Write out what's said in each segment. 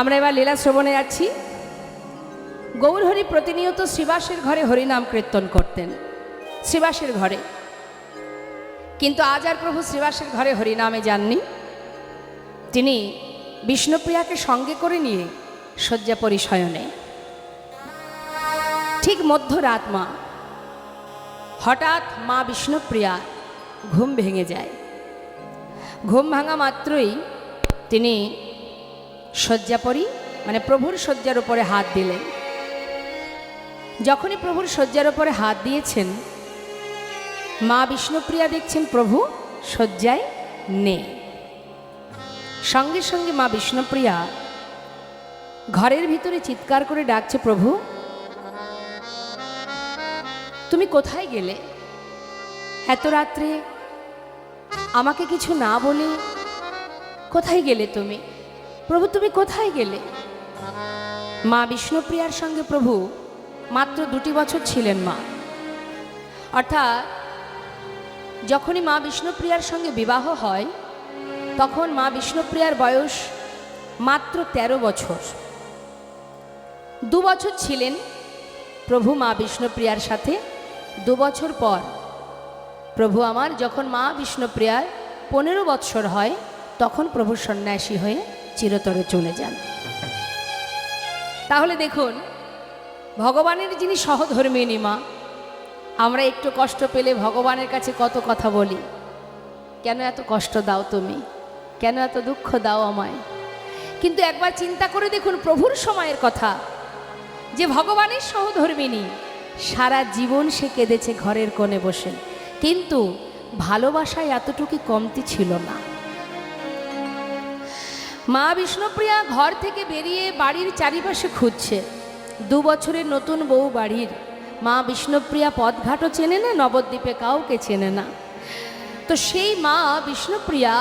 আমরা এবার লীলা শ্রবণে যাচ্ছি। গৌরহরি প্রতিনিয়ত শ্রীবাসের ঘরে হরিনাম কীর্তন করতেন, শ্রীবাসের ঘরে। কিন্তু আজ আর প্রভু শ্রীবাসের ঘরে হরিনামে যাননি। তিনি বিষ্ণুপ্রিয়াকে সঙ্গে করে নিয়ে শয্যা পরিশয়নে। ঠিক মধ্যরাত হঠাৎ মা বিষ্ণুপ্রিয়া ঘুম ভেঙে যায়। ঘুম ভাঙা মাত্রই তিনি শয্যাপরি মানে প্রভুর শয্যার উপরে হাত দিলেন। যখনই প্রভুর শয্যার উপরে হাত দিয়েছেন, মা বিষ্ণুপ্রিয়া দেখছেন প্রভু শয্যায় নেই। সঙ্গে সঙ্গে মা বিষ্ণুপ্রিয়া ঘরের ভিতরে চিৎকার করে ডাকছে, প্রভু তুমি কোথায় গেলে? এত রাত্রে আমাকে কিছু না বলে কোথায় গেলে তুমি? প্রভু তুমি কোথায় গেলে? মা বিষ্ণুপ্রিয়ার সঙ্গে প্রভু মাত্র 2 বছর ছিলেন মা। অর্থাৎ যখনই মা বিষ্ণুপ্রিয়ার সঙ্গে বিবাহ হয়, তখন মা বিষ্ণুপ্রিয়ার বয়স মাত্র 13 বছর। 2 বছর ছিলেন প্রভু মা বিষ্ণুপ্রিয়ার সাথে। 2 বছর পর প্রভু আমার যখন মা বিষ্ণুপ্রিয়ার 15 বৎসর হয়, তখন প্রভু সন্ন্যাসী হয়ে চিরতরে চলে যান। তাহলে দেখুন, ভগবানের যিনি সহধর্মিণী মা, আমরা একটু কষ্ট পেলে ভগবানের কাছে কত কথা বলি, কেন এত কষ্ট দাও তুমি, কেন এত দুঃখ দাও আমায়। কিন্তু একবার চিন্তা করে দেখুন প্রভুর সময়ের কথা, যে ভগবানের সহধর্মিণী, সারা জীবন সে কেঁদেছে ঘরের কোণে বসে, কিন্তু ভালোবাসায় এতটুকু কমতি ছিল না। মা বিষ্ণুপ্রিয়া ঘর থেকে বেরিয়ে বাড়ির চারিপাশে খুঁজছে। 2 বছরের নতুন বউ বাড়ির। মা বিষ্ণুপ্রিয়া পথঘাটও চেনে না, নবদ্বীপে কাউকে চেনে না। তো সেই মা বিষ্ণুপ্রিয়া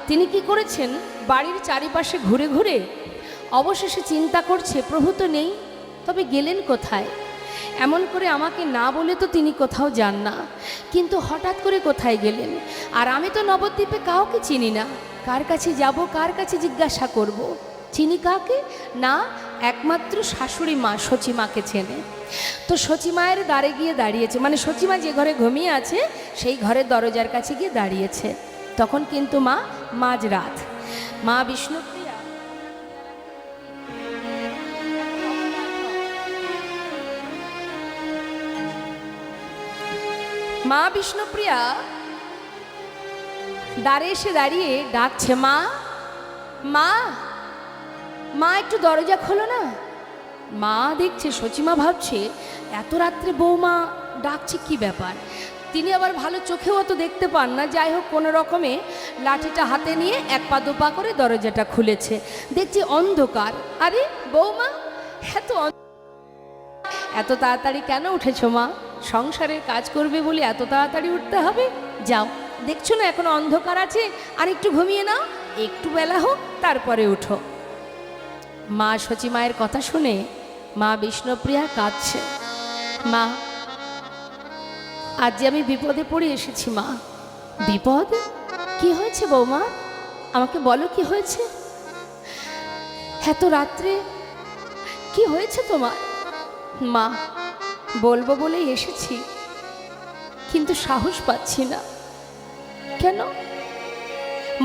তিনি কি করেছেন, বাড়ির চারিপাশে ঘুরে ঘুরে অবশেষে চিন্তা করছে, প্রভু তো নেই, তবে গেলেন কোথায়? এমন করে আমাকে না বলে তো তিনি কোথাও যান না, কিন্তু হঠাৎ করে কোথায় গেলেন? আর আমি তো নবদ্বীপে কাউকে চিনি না, কার কাছে যাব, কার কাছে জিজ্ঞাসা করব? চিনি কাকে? না, একমাত্র শাশুড়ি মা সচিমাকে চেনে। তো সচিমায়ের দ্বারে গিয়ে দাঁড়িয়েছে, মানে সচিমা যে ঘরে ঘুমিয়ে আছে সেই ঘরের দরজার কাছে গিয়ে দাঁড়িয়েছে। তখন কিন্তু মাঝরাত। মা বিষ্ণুপ্রিয়া মা বিষ্ণুপ্রিয়া দ্বারে এসে দাঁড়িয়ে ডাকছে, মা মা মা একটু দরজা খোলো না। মা দেখছে, সচিমা ভাবছে এত রাত্রে বৌমা ডাকছে, কি ব্যাপার? তিনি আবার ভালো চোখেও অত দেখতে পান না। যাই হোক, কোনো রকমে লাঠিটা হাতে নিয়ে 1 পা 2 পা করে দরজাটা খুলেছে। দেখছি অন্ধকার। আরে বৌমা, এত তাড়াতাড়ি কেন উঠেছো মা? সংসারের কাজ করবে বলে এত তাড়াতাড়ি উঠতে হবে? যাও, দেখছো না এখনো অন্ধকার আছে, আর একটু ঘুমিয়ে নাও, একটু বেলা হোক তারপরে উঠো। মা সচিমায়ের কথা শুনে মা বিষ্ণুপ্রিয়া কাঁদছে। মা, আজ আমি বিপদে পড়ে এসেছি মা। বিপদ? কি হয়েছে বৌমা? আমাকে বলো কি হয়েছে? এত রাত্রে কি হয়েছে তোমার? মা, বলবো বলেই এসেছি, কিন্তু সাহস পাচ্ছি না। কেন?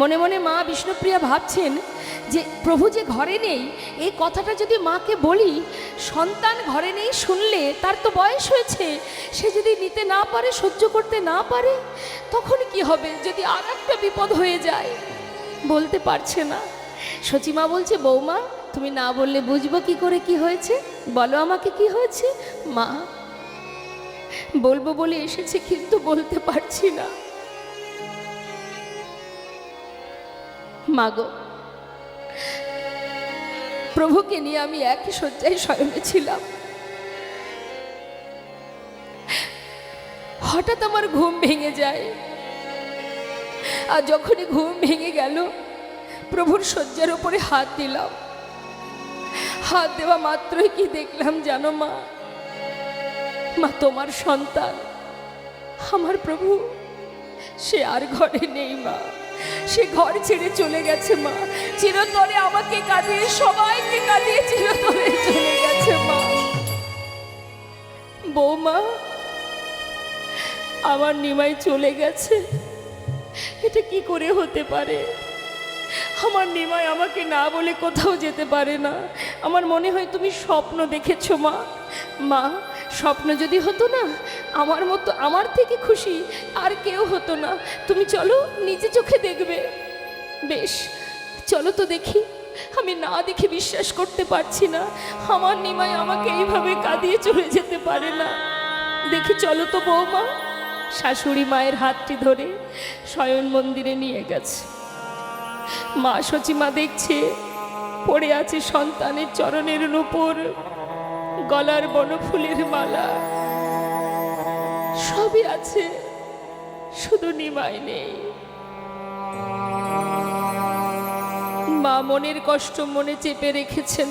মনে মনে মা বিষ্ণুপ্রিয়া ভাবছেন যে প্রভু যে ঘরে নেই, এই কথাটা যদি মাকে বলি, সন্তান ঘরে নেই শুনলে, তার তো বয়স হয়েছে, সে যদি নিতে না পারে, সহ্য করতে না পারে, তখন কি হবে? যদি আর একটা বিপদ হয়ে যায়। বলতে পারছে না। সচিমা বলছে, বৌমা তুমি না বললে বুঝবো কি করে কি হয়েছে? বলো আমাকে কি হয়েছে? মা, বলবো বলে এসেছে, কিন্তু বলতে পারছি না। মাগো, প্রভুকে নিয়ে আমি একই শয্যায় শয়নে ছিলাম। হঠাৎ আমার ঘুম ভেঙে যায়, আর যখনই ঘুম ভেঙে গেল, প্রভুর শয্যার উপরে হাত দিলাম। হাত দেওয়া মাত্রই কি দেখলাম জানো মা? মা, তোমার সন্তান আমার প্রভু, সে আর ঘরে নেই মা। সে ঘর ছেড়ে চলে গেছে মা। চিরতরে আমাকে কাঁদিয়ে সবাইকে স্তরে চলে গেছে মা। বৌমা, আমার নিমাই চলে গেছে, এটা কি করে হতে পারে? আমার নিমাই আমাকে না বলে কোথাও যেতে পারে না। আমার মনে হয় তুমি স্বপ্ন দেখেছো মা। মা, স্বপ্ন যদি হতো না, আমার মতো আমার থেকে খুশি আর কেউ হতো না। তুমি চলো, নিজে চোখে দেখবে। বেশ, চলো তো দেখি। আমি না দেখে বিশ্বাস করতে পারছি না, আমার নিমাই আমাকে এইভাবে কাঁদিয়ে চলে যেতে পারে না। দেখি চলো তো বৌমা। শাশুড়ি মায়ের হাতটি ধরে শয়ন মন্দিরে নিয়ে গেছে। মা সচিমা দেখছে পড়ে আছে সন্তানের চরণের উপর গলার বনফুলের মালা, সবই আছে, শুধু নিমাই নেই। মা মনের কষ্ট মনে চেপে রেখেছেন,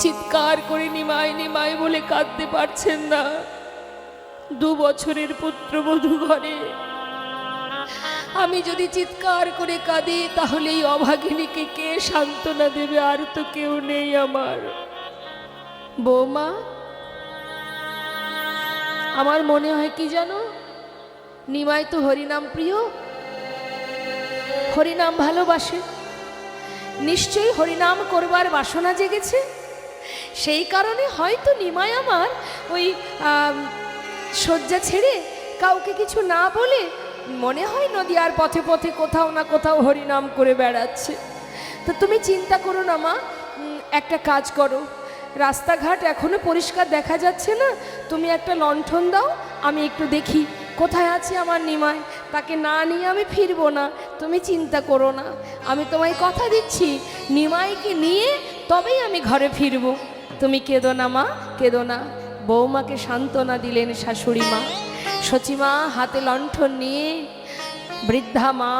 চিৎকার করে নিমাই নিমাই বলে কাঁদতে পারছেন না। 2 বছরের পুত্রবধূ ঘরে, আমি যদি চিৎকার করে কাঁদি তাহলে এই অভাগিনীকে কে সান্ত্বনা দেবে? আর তো কেউ নেই আমার। বৌমা, আমার মনে হয় কি জানো, নিমাই তো হরিনাম প্রিয়, হরিনাম ভালোবাসে। নিশ্চয়ই হরিনাম করবার বাসনা জেগেছে। সেই কারণে হয়তো নিমাই আমার ওই শয্যা ছেড়ে কাউকে কিছু না বলে মনে হয় নদীয়ার পথে পথে কোথাও না কোথাও হরিনাম করে বেড়াচ্ছে। তো তুমি চিন্তা করো না মা, একটা কাজ করো, রাস্তাঘাট এখনো পরিষ্কার দেখা যাচ্ছে না, তুমি একটা লণ্ঠন দাও, আমি একটু দেখি কোথায় আছে আমার নিমাই। তাকে না নিয়ে আমি ফিরবো না, তুমি চিন্তা করো না। আমি তোমায় কথা দিচ্ছি, নিমাইকে নিয়ে তবেই আমি ঘরে ফিরবো। তুমি কেঁদো না মা, কেঁদো না। বৌমাকে সান্ত্বনা দিলেন শাশুড়ি মা। সচিমা হাতে লণ্ঠন নিয়ে বৃদ্ধা মা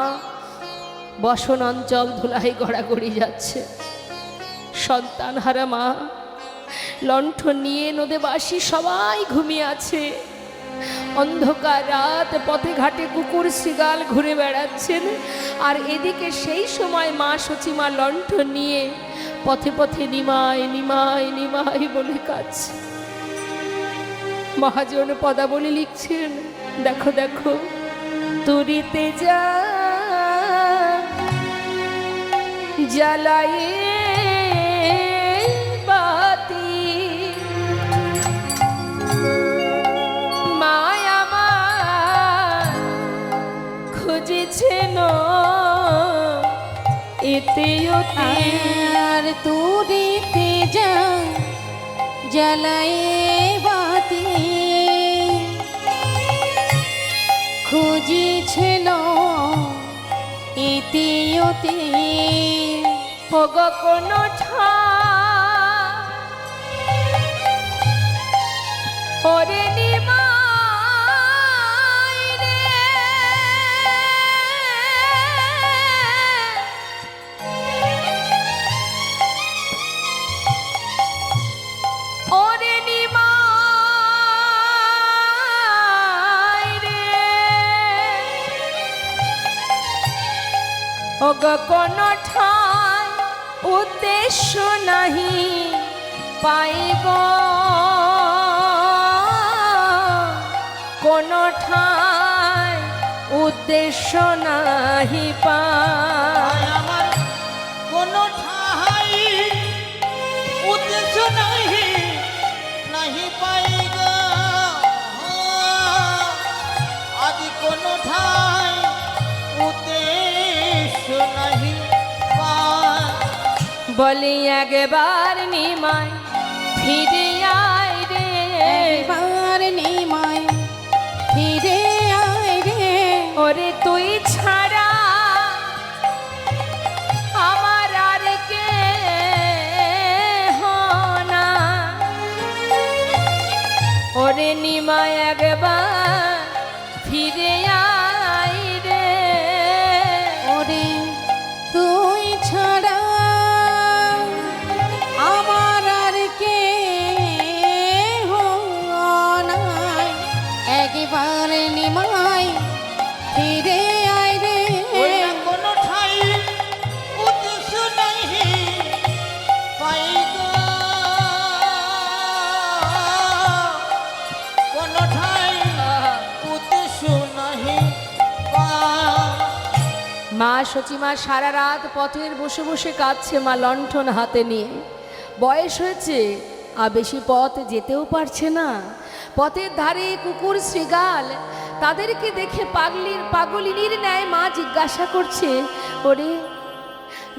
বসন অঞ্চল ধুলাই গড়াগড়ি যাচ্ছে। সন্তানহারা মা লণ্ঠন নিয়ে নদেবাসী সবাই ঘুমিয়ে আছে। অন্ধকার রাত, পথে ঘাটে কুকুর শৃগাল ঘুরে বেড়াচ্ছেন। আর এদিকে সেই সময় মা সচিমা লণ্ঠন নিয়ে পথে পথে নিমাই নিমাই নিমাই বলে কাঁদছে। মহাজন পদাবলী লিখছেন, দেখো দেখো, তুরিতে যা জ্বালায়ে বাতি, মায়া মা খুঁজেছেন এতে আর তুরিতে যা জ্বালায়ে বাতি, খুঁজেছেন ইতিয়তে হোগ কোন ওরে নিমাই রে, ওরে নিমাই রে, ওগ কোন ঠাই উদ্দেশ্য নাহি পাইব, কোন ঠাই উদ্দেশ্য নাহি পাই। আমার কোনো ঠাই উদ্দেশ্য নাহি নাহি পাই গো, আদি কোনো ঠাই উদ্দেশ্য নাহি পাই। বলি একবার নিমাই ফিরে আয় রে, একবার নিমাই ফিরে আয় রে, ওরে তুই ছাড়া আমার আর কে না। ওরে নিমাই একবার ফিরে আয় রে, ওরে তুই ছাড়া আমার আর কে নাই, একবার নিমাই ফিরে আয় রে, কোনো ঠাই উদ্দেশ্য নাহি পাই মা সচিমা সারা রাত পথের বসে বসে কাঁদছে মা লণ্ঠন হাতে নিয়ে। বয়স হয়েছে আর বেশি পথ যেতেও পারছে না। পথের ধারে কুকুর শৃগাল তাদেরকে দেখে পাগলিনীর ন্যায় মা জিজ্ঞাসা করছে, ওরে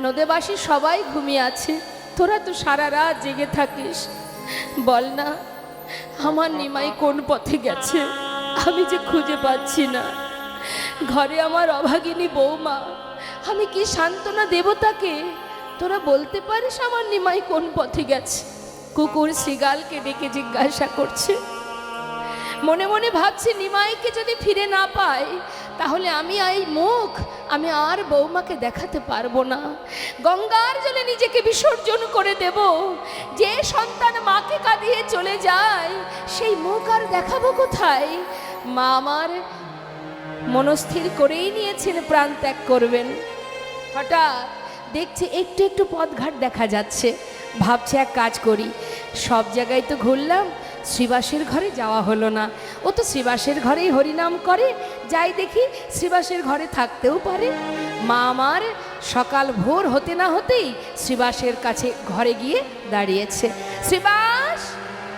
নদেবাসী সবাই ঘুমিয়ে আছে, তোরা তো সারা রাত জেগে থাকিস, বল না আমার নিমাই কোন পথে গেছে, আমি যে খুঁজে পাচ্ছি না। ঘরে আমার অভাগিনী বৌমা, আমি কি সান্ত্বনা দেব তাকে? তোরা বলতে পারিস আমার নিমাই কোন পথে গেছে? কুকুর শৃগালকে ডেকে জিজ্ঞাসা করছে। মনে মনে ভাবছি নিমাইকে যদি ফিরে না পাই তাহলে আমি এই মুখ আমি আর বৌমাকে দেখাতে পারবো না। গঙ্গার জলে নিজেকে বিসর্জন করে দেব। যে সন্তান মাকে কাঁদিয়ে চলে যায় সেই মুখ আর দেখাবো কোথায়? মা আমার মনস্থির করেই নিয়েছেন প্রাণ ত্যাগ করবেন। হঠাৎ দেখছে একটু একটু পথঘাট দেখা যাচ্ছে। ভাবছে এক কাজ করি, সব জায়গায় তো ঘুরলাম, শ্রীবাসের ঘরে যাওয়া হলো না। ও তো শ্রীবাসের ঘরেই হরিনাম করে, যাই দেখি শ্রীবাসের ঘরে থাকতেও পারে। মা আমার সকাল ভোর হতে না হতেই শ্রীবাসের কাছে ঘরে গিয়ে দাঁড়িয়েছে। শ্রীবাস,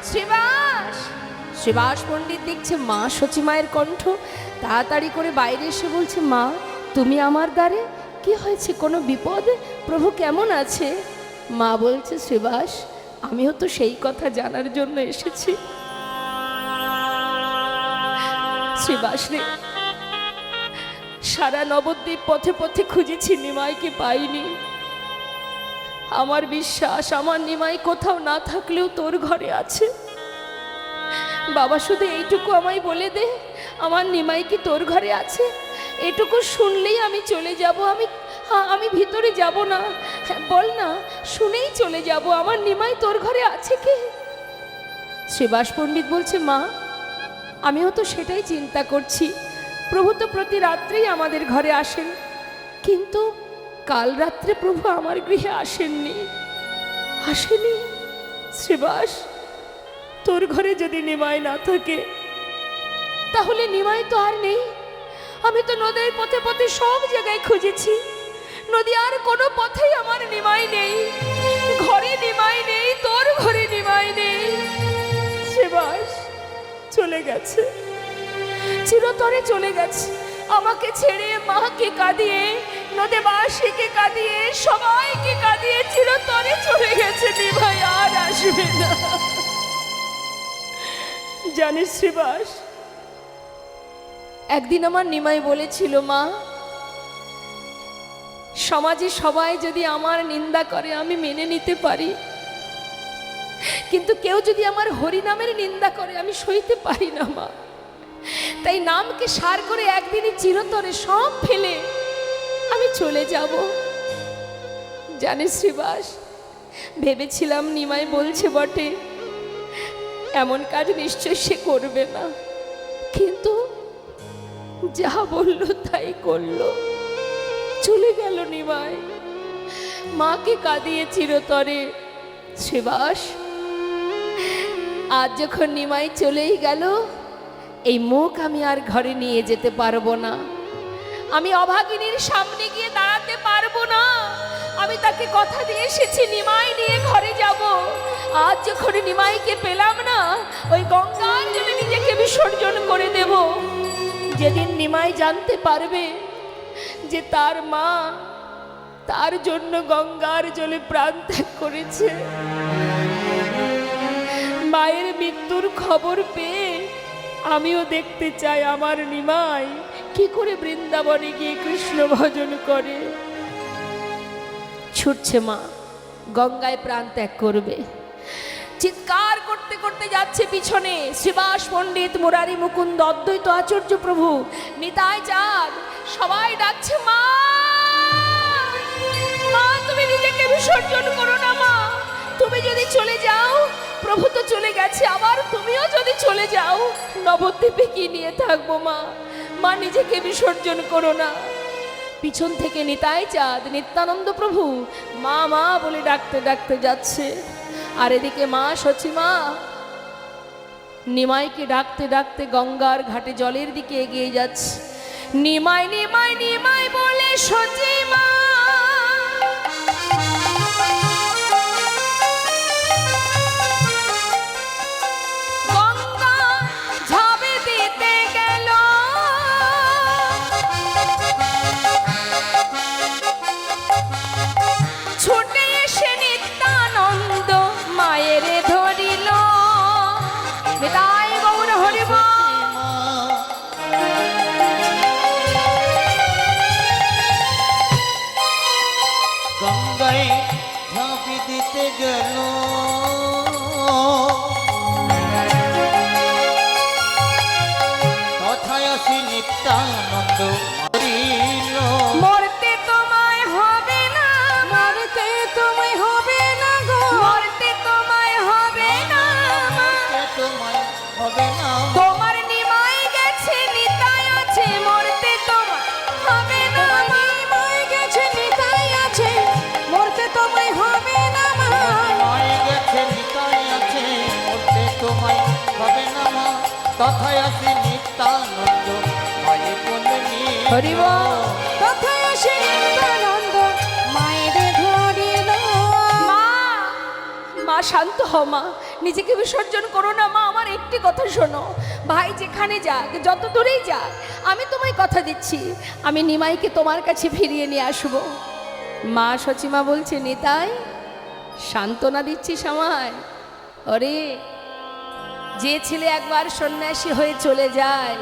শ্রীবাস। শ্রীবাস পণ্ডিত দেখছে মা সচিমায়ের কণ্ঠ, তাড়াতাড়ি করে বাইরে এসে বলছে, মা তুমি আমার দ্বারে, কি হয়েছে, কোনো বিপদ? প্রভু কেমন আছে? মা বলছে, শ্রীবাস আমিও তো সেই কথা জানার জন্য এসেছি। শ্রীবাস রে, সারা নবদ্বীপ পথে পথে খুঁজেছি, নিমাইকে পাইনি। আমার বিশ্বাস আমার নিমাই কোথাও না থাকলেও তোর ঘরে আছে। বাবা শুধু এইটুকু আমায় বলে দে, আমার নিমাই কি তোর ঘরে আছে? এটুকু শুনলেই আমি চলে যাব। আমি ভিতরে যাব না, বল না, শুনেই চলে যাব। আমার নিমাই তোর ঘরে আছে কি? শ্রীবাস পণ্ডিত বলছে, মা আমিও তো সেটাই চিন্তা করছি। প্রভু তো প্রতি রাত্রেই আমাদের ঘরে আসেন, কিন্তু কাল রাত্রে প্রভু আমার গৃহে আসেননি। শ্রীবাস, তোর ঘরে যদি নিমাই না থাকে তাহলে নিমাই তো আর নেই। আমি তো নদীর পথে পথে সব জায়গায় খুঁজেছি, নদী আর কোনো পথেই আমার নিমাই নেই। ঘরে নিমাই নেই, তোর ঘরে নিমাই নেই। শ্রীবাস চলে গেছে, চিরতরে চলে গেছে। আমাকে ছেড়ে মাকে কাঁদিয়ে, নদেবাসীকে কাঁদিয়ে, সবাইকে কাঁদিয়ে চিরতরে চলে গেছে। নিমাই আর আসবে না। জানিস শ্রীবাস, একদিন আমার নিমাই বলেছিল, মা সমাজে সবাই যদি আমার নিন্দা করে আমি মেনে নিতে পারি, কিন্তু কেউ যদি আমার হরিনামের নিন্দা করে আমি সইতে পারি না মা। তাই নামকে সার করে একদিনই চিরতরে সব ফেলে আমি চলে যাব। জানিস শ্রীবাস, ভেবেছিলাম নিমাই বলছে বটে, এমন কাজ নিশ্চয় সে করবে না, কিন্তু যা বললো তাই করলো। চলে গেল নিমাই, মাকে কাঁদিয়ে চিরতরে। শ্রীবাস, আজ যখন নিমাই চলেই গেল, এই মুখ আমি আর ঘরে নিয়ে যেতে পারবো না। আমি অভাগিনীর সামনে গিয়ে দাঁড়াতে পারবো না। আমি তাকে কথা দিয়ে এসেছি নিমাই নিয়ে ঘরে যাব। আজ যখন নিমাইকে পেলাম না, ওই গঙ্গার জলে নিজেকে বিসর্জন করে দেব। যেদিন নিমাই জানতে পারবে যে তার মা তার জন্য গঙ্গার জলে প্রাণ ত্যাগ করেছে, মায়ের মৃত্যুর খবর পেয়ে আমিও দেখতে চাই আমার নিমাই কি করে বৃন্দাবনে গিয়ে কৃষ্ণ ভজন করে। ছুটছে মা, গঙ্গায় প্রাণ ত্যাগ করবে। চিৎকার করতে করতে যাচ্ছে পিছনে শ্রীবাস পণ্ডিত, মুরারি, মুকুন্দ, অদ্বৈত আচার্য প্রভু, নিতাই চাঁদ, সবাই ডাকছে, মা মা তুমি নিজেকে বিসর্জন করো না। মা তুমি যদি চলে যাও, প্রভু তো চলে গেছে, আবার তুমিও যদি চলে যাও, নবদ্বীপে কি নিয়ে থাকবো? মা মা নিজেকে বিসর্জন করো না। পিছন থেকে নিতাই চাঁদ, নিত্যানন্দ প্রভু মা মা বলে ডাকতে ডাকতে যাচ্ছে। আর এদিকে মা সচিমা নিমাইকে ডাকতে ডাকতে গঙ্গার ঘাটে জলের দিকে এগিয়ে যাচ্ছে। নিমাই নিমাই নিমাই বলে সচিমা গঙ্গা ঝাঁপে দিতে গেল ছুটে এসে নিত্যানন্দ মায়ের ধরিল বিদায় গৌর হরিব গঙ্গায় ঝাঁপি দিতে গেল তথায় আসি নিত্যানন্দ হরিল মরতে তোমায় হবে না মরতে তোমায় হবে না গো মরতে তোমায় হবে না তোমায় হবে না তোমার নিমাই গেছে নিতাই আছে মরতে তোমায় হবে না নিমাই গেছে নিতাই আছে মরতে তোমায় হবে না মা মায় গেছে নিতাই আছে মরতে তোমায় হবে না মা তথায় আসি নিত্যানন্দ মায়ে কোলে নিয়ে হরি বল। তথায় আসি নিত্যানন্দ মায়ের ধরিল মা মা শান্ত হও মা নিজেকে বিসর্জন করো না মা আমার একটি কথা শোনো ভাই যেখানে যাক যত দূরেই যাক আমি তোমায় কথা দিচ্ছি আমি নিমাইকে তোমার কাছে ফিরিয়ে নিয়ে আসবো মা সচিমা বলছে নিতাই সান্ত্বনা দিচ্ছিস আমায় ওরে যে ছেলে একবার সন্ন্যাসী হয়ে চলে যায়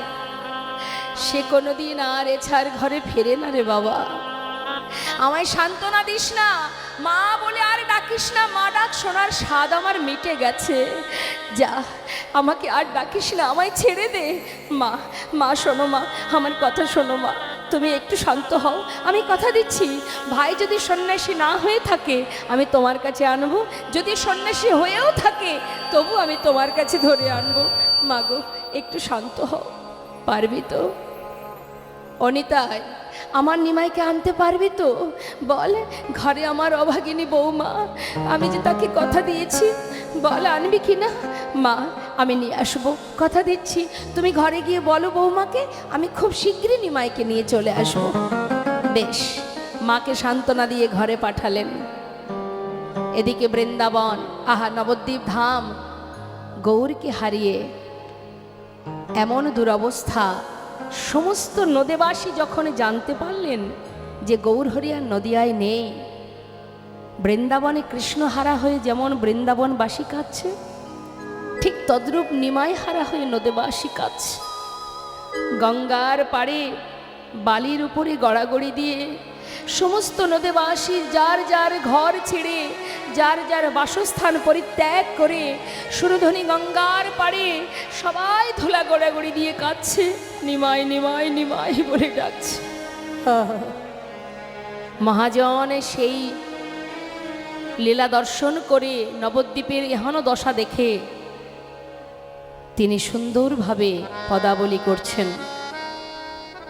সে কোনোদিন আর এছাড় ঘরে ফেরে না রে বাবা আমায় সান্ত্বনা দিস না মা বলে আর ডাকিস না মা ডাক শোনার স্বাদ আমার মিটে গেছে যা আমাকে আর ডাকিস না আমায় ছেড়ে দে মা মা শোনো মা আমার কথা শোনো মা তুমি একটু শান্ত হও আমি কথা দিচ্ছি ভাই যদি সন্ন্যাসী না হয়ে থাকে আমি তোমার কাছে আনবো যদি সন্ন্যাসী হয়েও থাকে তবু আমি তোমার কাছে ধরে আনবো মা গো একটু শান্ত হও পারবি তো অনিতাই আমার নিমাইকে আনতে পারবি তো বল ঘরে আমার অভাগিনী বৌমা আমি যে তাকে কথা দিয়েছি বল আনবি কি না মা আমি নিয়ে আসবো কথা দিচ্ছি তুমি ঘরে গিয়ে বলো বৌমাকে আমি খুব শীঘ্রই নিমাইকে নিয়ে চলে আসবো বেশ মাকে সান্ত্বনা দিয়ে ঘরে পাঠালেন এদিকে বৃন্দাবন আহা নবদ্বীপ ধাম গৌরকে হারিয়ে এমন দুরবস্থা সমস্ত নদেবাসী যখন জানতে পারলেন যে গৌরহরি আর নদিয়ায় নেই বৃন্দাবনে কৃষ্ণহারা হয়ে যেমন বৃন্দাবনবাসী কাঁদছে ঠিক তদ্রূপ নিমাই হারা হয়ে নদেবাসী কাঁদছে গঙ্গার পাড়ে বালির উপরে গড়াগড়ি দিয়ে সমস্ত নদেবাসী যার যার ঘর ছেড়ে যার যার বাসস্থান পরিত্যাগ করে সুরধ্বনি গঙ্গার পাড়ে সবাই ধুলা গড়াগড়ি দিয়ে কাঁদছে নিমাই নিমাই নিমাই বলে ডাকছে মহাজন সেই লীলা দর্শন করে নবদ্বীপের এহেন দশা দেখে তিনি সুন্দরভাবে পদাবলী করছেন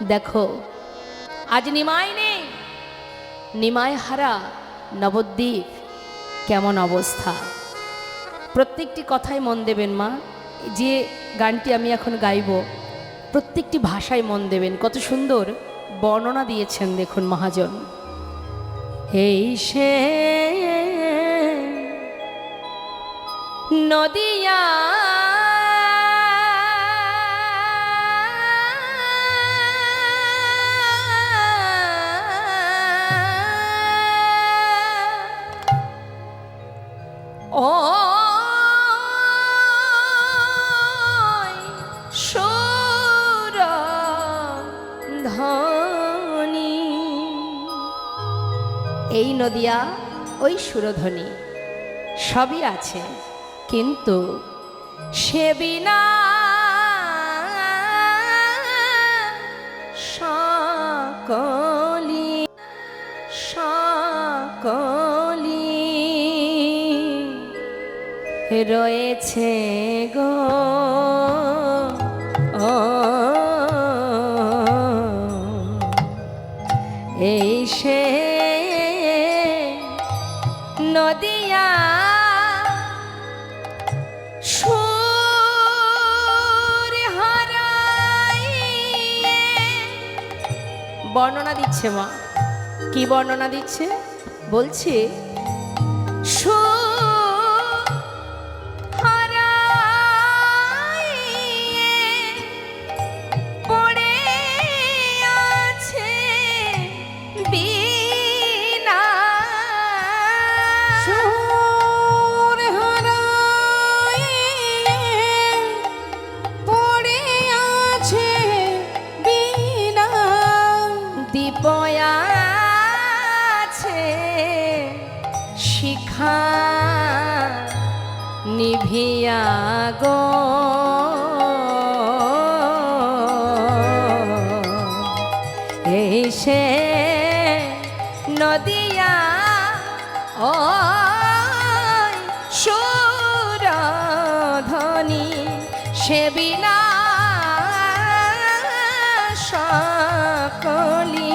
দেখো আজ নিমাই নেই নিমাই হারা নবদ্বীপ কেমন অবস্থা প্রত্যেকটি কথায় মন দেবেন মা যে গানটি আমি এখন গাইব প্রত্যেকটি ভাষায় মন দেবেন কত সুন্দর বর্ণনা দিয়েছেন দেখুন মহাজন এই সে নদিয়া ও সুর ধ্বনি এই নদিয়া ওই সুরধ্বনি সবই আছে কিন্তু সে বিনা সকলি সকলি রয়েছে গো এই সে নদিয়া সুর হারাইয়ে বর্ণনা দিচ্ছে মা। কি বর্ণনা দিচ্ছে? বলছে পড়ে আছে বীণা, সুর হারায়ে পড়ে আছে বীণা, দীপ আছে শিখা নিভিয়া গো, এসে নদিয়া ও সুরধ্বনি সে বিনা সকলি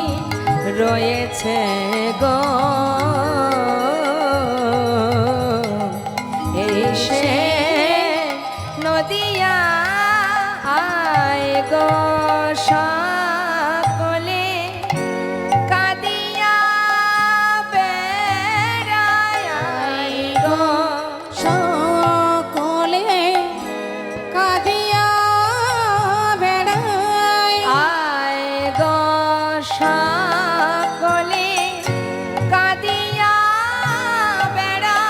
রয়েছে গো, এসে নদিয়া আয় গো সকলে, কাঁদিয়া বেড়ায় আয় গো সকলে কাঁদিয়া বেড়ায়, আয় গো সকলে কাঁদিয়া বেড়া,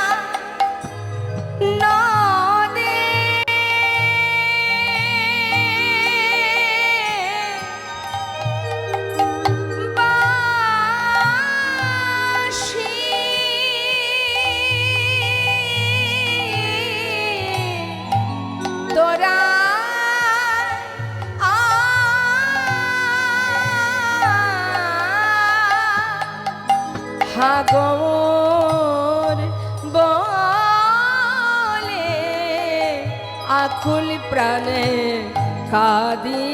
নদে বাঁশি তোরা হাগর বলে আকুল প্রাণে কাঁদি,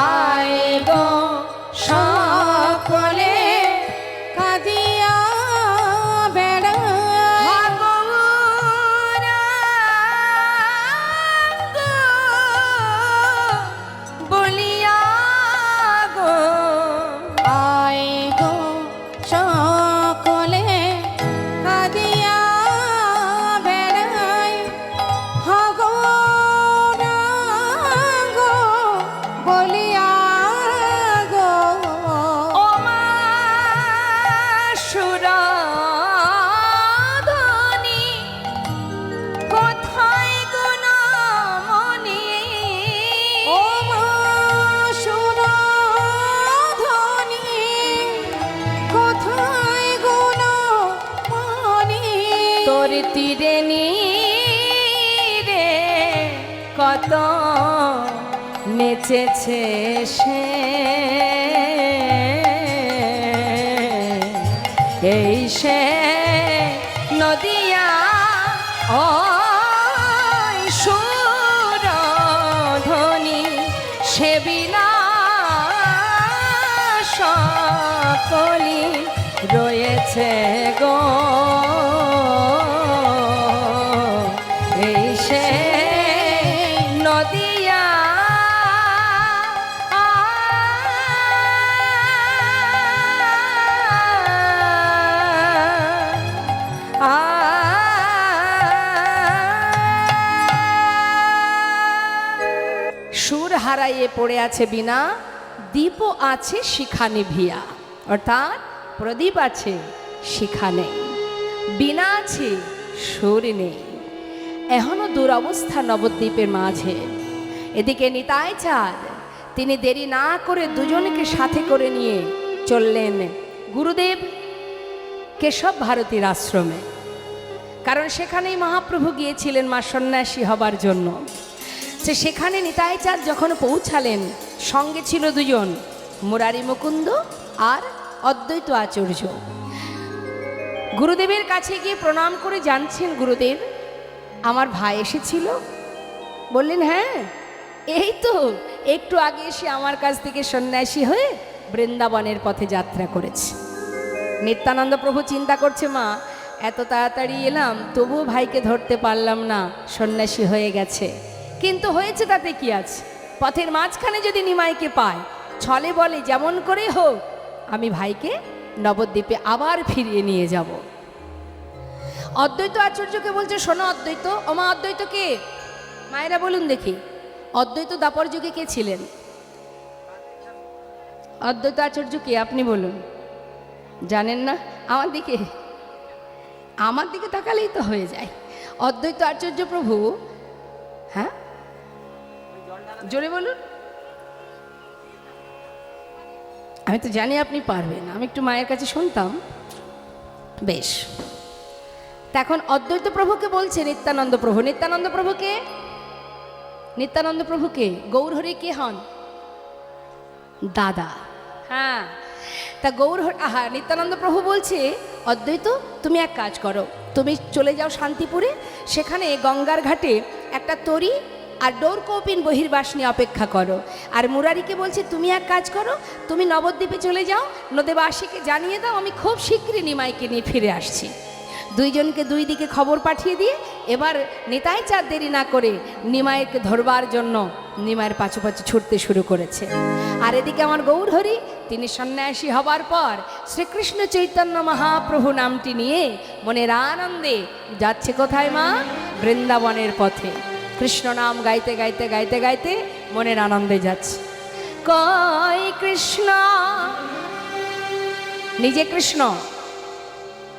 আয় গো সকলে কাঁদিয়া বেড়ায়, বলিয়া গো আয় গো সকলে কাঁদিয়া বেড়ায়, হাগো গো বলিয়া গো, ও মা সুরধ্বনি কোথায় গুণ মনি, ও মা সুরধ্বনি কোথায় গুণ মনি, তোর তীরে নীরে কত নেচেছে সে, এই সে নদিয়া ও সুরধ্বনি সে বিনা সকলি রয়েছে গো, এই সে নদিয়া সুর হারাইয়ে পড়ে আছে বিনা, দীপ আছে শিখা নিভিয়া, অর্থাৎ প্রদীপ আছে শিখা নেই, বিনা আছে সুর নেই, এখনো দুরবস্থা নবদ্বীপের মাঝে। এদিকে নিতাই চাঁদ তিনি দেরি না করে দুজনকে সাথে করে নিয়ে চললেন গুরুদেব কেশব ভারতীর আশ্রমে, কারণ সেখানেই মহাপ্রভু গিয়েছিলেন মা সন্ন্যাসী হবার জন্য। সে সেখানে নিতাই চাঁদ যখন পৌঁছালেন, সঙ্গে ছিল দুজন, মুরারি মুকুন্দ আর অদ্বৈত আচার্য। গুরুদেবের কাছে গিয়ে প্রণাম করে জানছেন, গুরুদেব আমার ভাই এসেছিল। বললেন হ্যাঁ, এই তো একটু আগে এসে আমার কাছ থেকে সন্ন্যাসী হয়ে বৃন্দাবনের পথে যাত্রা করেছে। নিত্যানন্দ প্রভু চিন্তা করছে, মা এত তাড়াতাড়ি এলাম, তবুও ভাইকে ধরতে পারলাম না, সন্ন্যাসী হয়ে গেছে। কিন্তু হয়েছে তাতে কি আছে, পথের মাঝখানে যদি নিমাইকে পায়, ছলে বলে যেমন করে হোক আমি ভাইকে নবদ্বীপে আবার ফিরিয়ে নিয়ে যাব। অদ্বৈত আচার্যকে বলছে, শোনো অদ্বৈত, ও মা অদ্বৈত কে? মায়েরা বলুন দেখি, অদ্বৈত দাপর যুগে কে ছিলেন? অদ্বৈত আচার্য কে আপনি বলুন, জানেন না? আমার দিকে তাকালেই তো হয়ে যায়। অদ্বৈত আচার্য প্রভু, হ্যাঁ জোরে বলুন। আমি তো জানি আপনি পারবেন, আমি একটু মায়ের কাছে শুনতাম। বেশ, এখন অদ্বৈত প্রভুকে বলছে নিত্যানন্দ প্রভু। নিত্যানন্দ প্রভুকে, নিত্যানন্দ প্রভুকে গৌরহরি কে হন? দাদা। হ্যাঁ, তা নিত্যানন্দ প্রভু বলছে, অদ্বৈত তুমি এক কাজ করো, তুমি চলে যাও শান্তিপুরে, সেখানে গঙ্গার ঘাটে একটা তরী আর ডোর কৌপিন বহির্বাসনী অপেক্ষা করো। আর মুরারিকে বলছে, তুমি এক কাজ করো, তুমি নবদ্বীপে চলে যাও, নদেবাসীকে জানিয়ে দাও আমি খুব শীঘ্রই নিমাইকে নিয়ে ফিরে আসছি। দুইজনকে দুই দিকে খবর পাঠিয়ে দিয়ে এবার নেতাই চার দেরি না করে নিমাইকে ধরবার জন্য নিমাইয়ের পাছু পাছু ছুটতে শুরু করেছে। আর এদিকে আমার গৌরহরি, তিনি সন্ন্যাসী হবার পর শ্রীকৃষ্ণ চৈতন্য মহাপ্রভু নামটি নিয়ে মনের আনন্দে যাচ্ছে কোথায় মা? বৃন্দাবনের পথে। কৃষ্ণ নাম গাইতে গাইতে গাইতে গাইতে মনের আনন্দে যাচ্ছে। কয় কৃষ্ণ, নিজে কৃষ্ণ,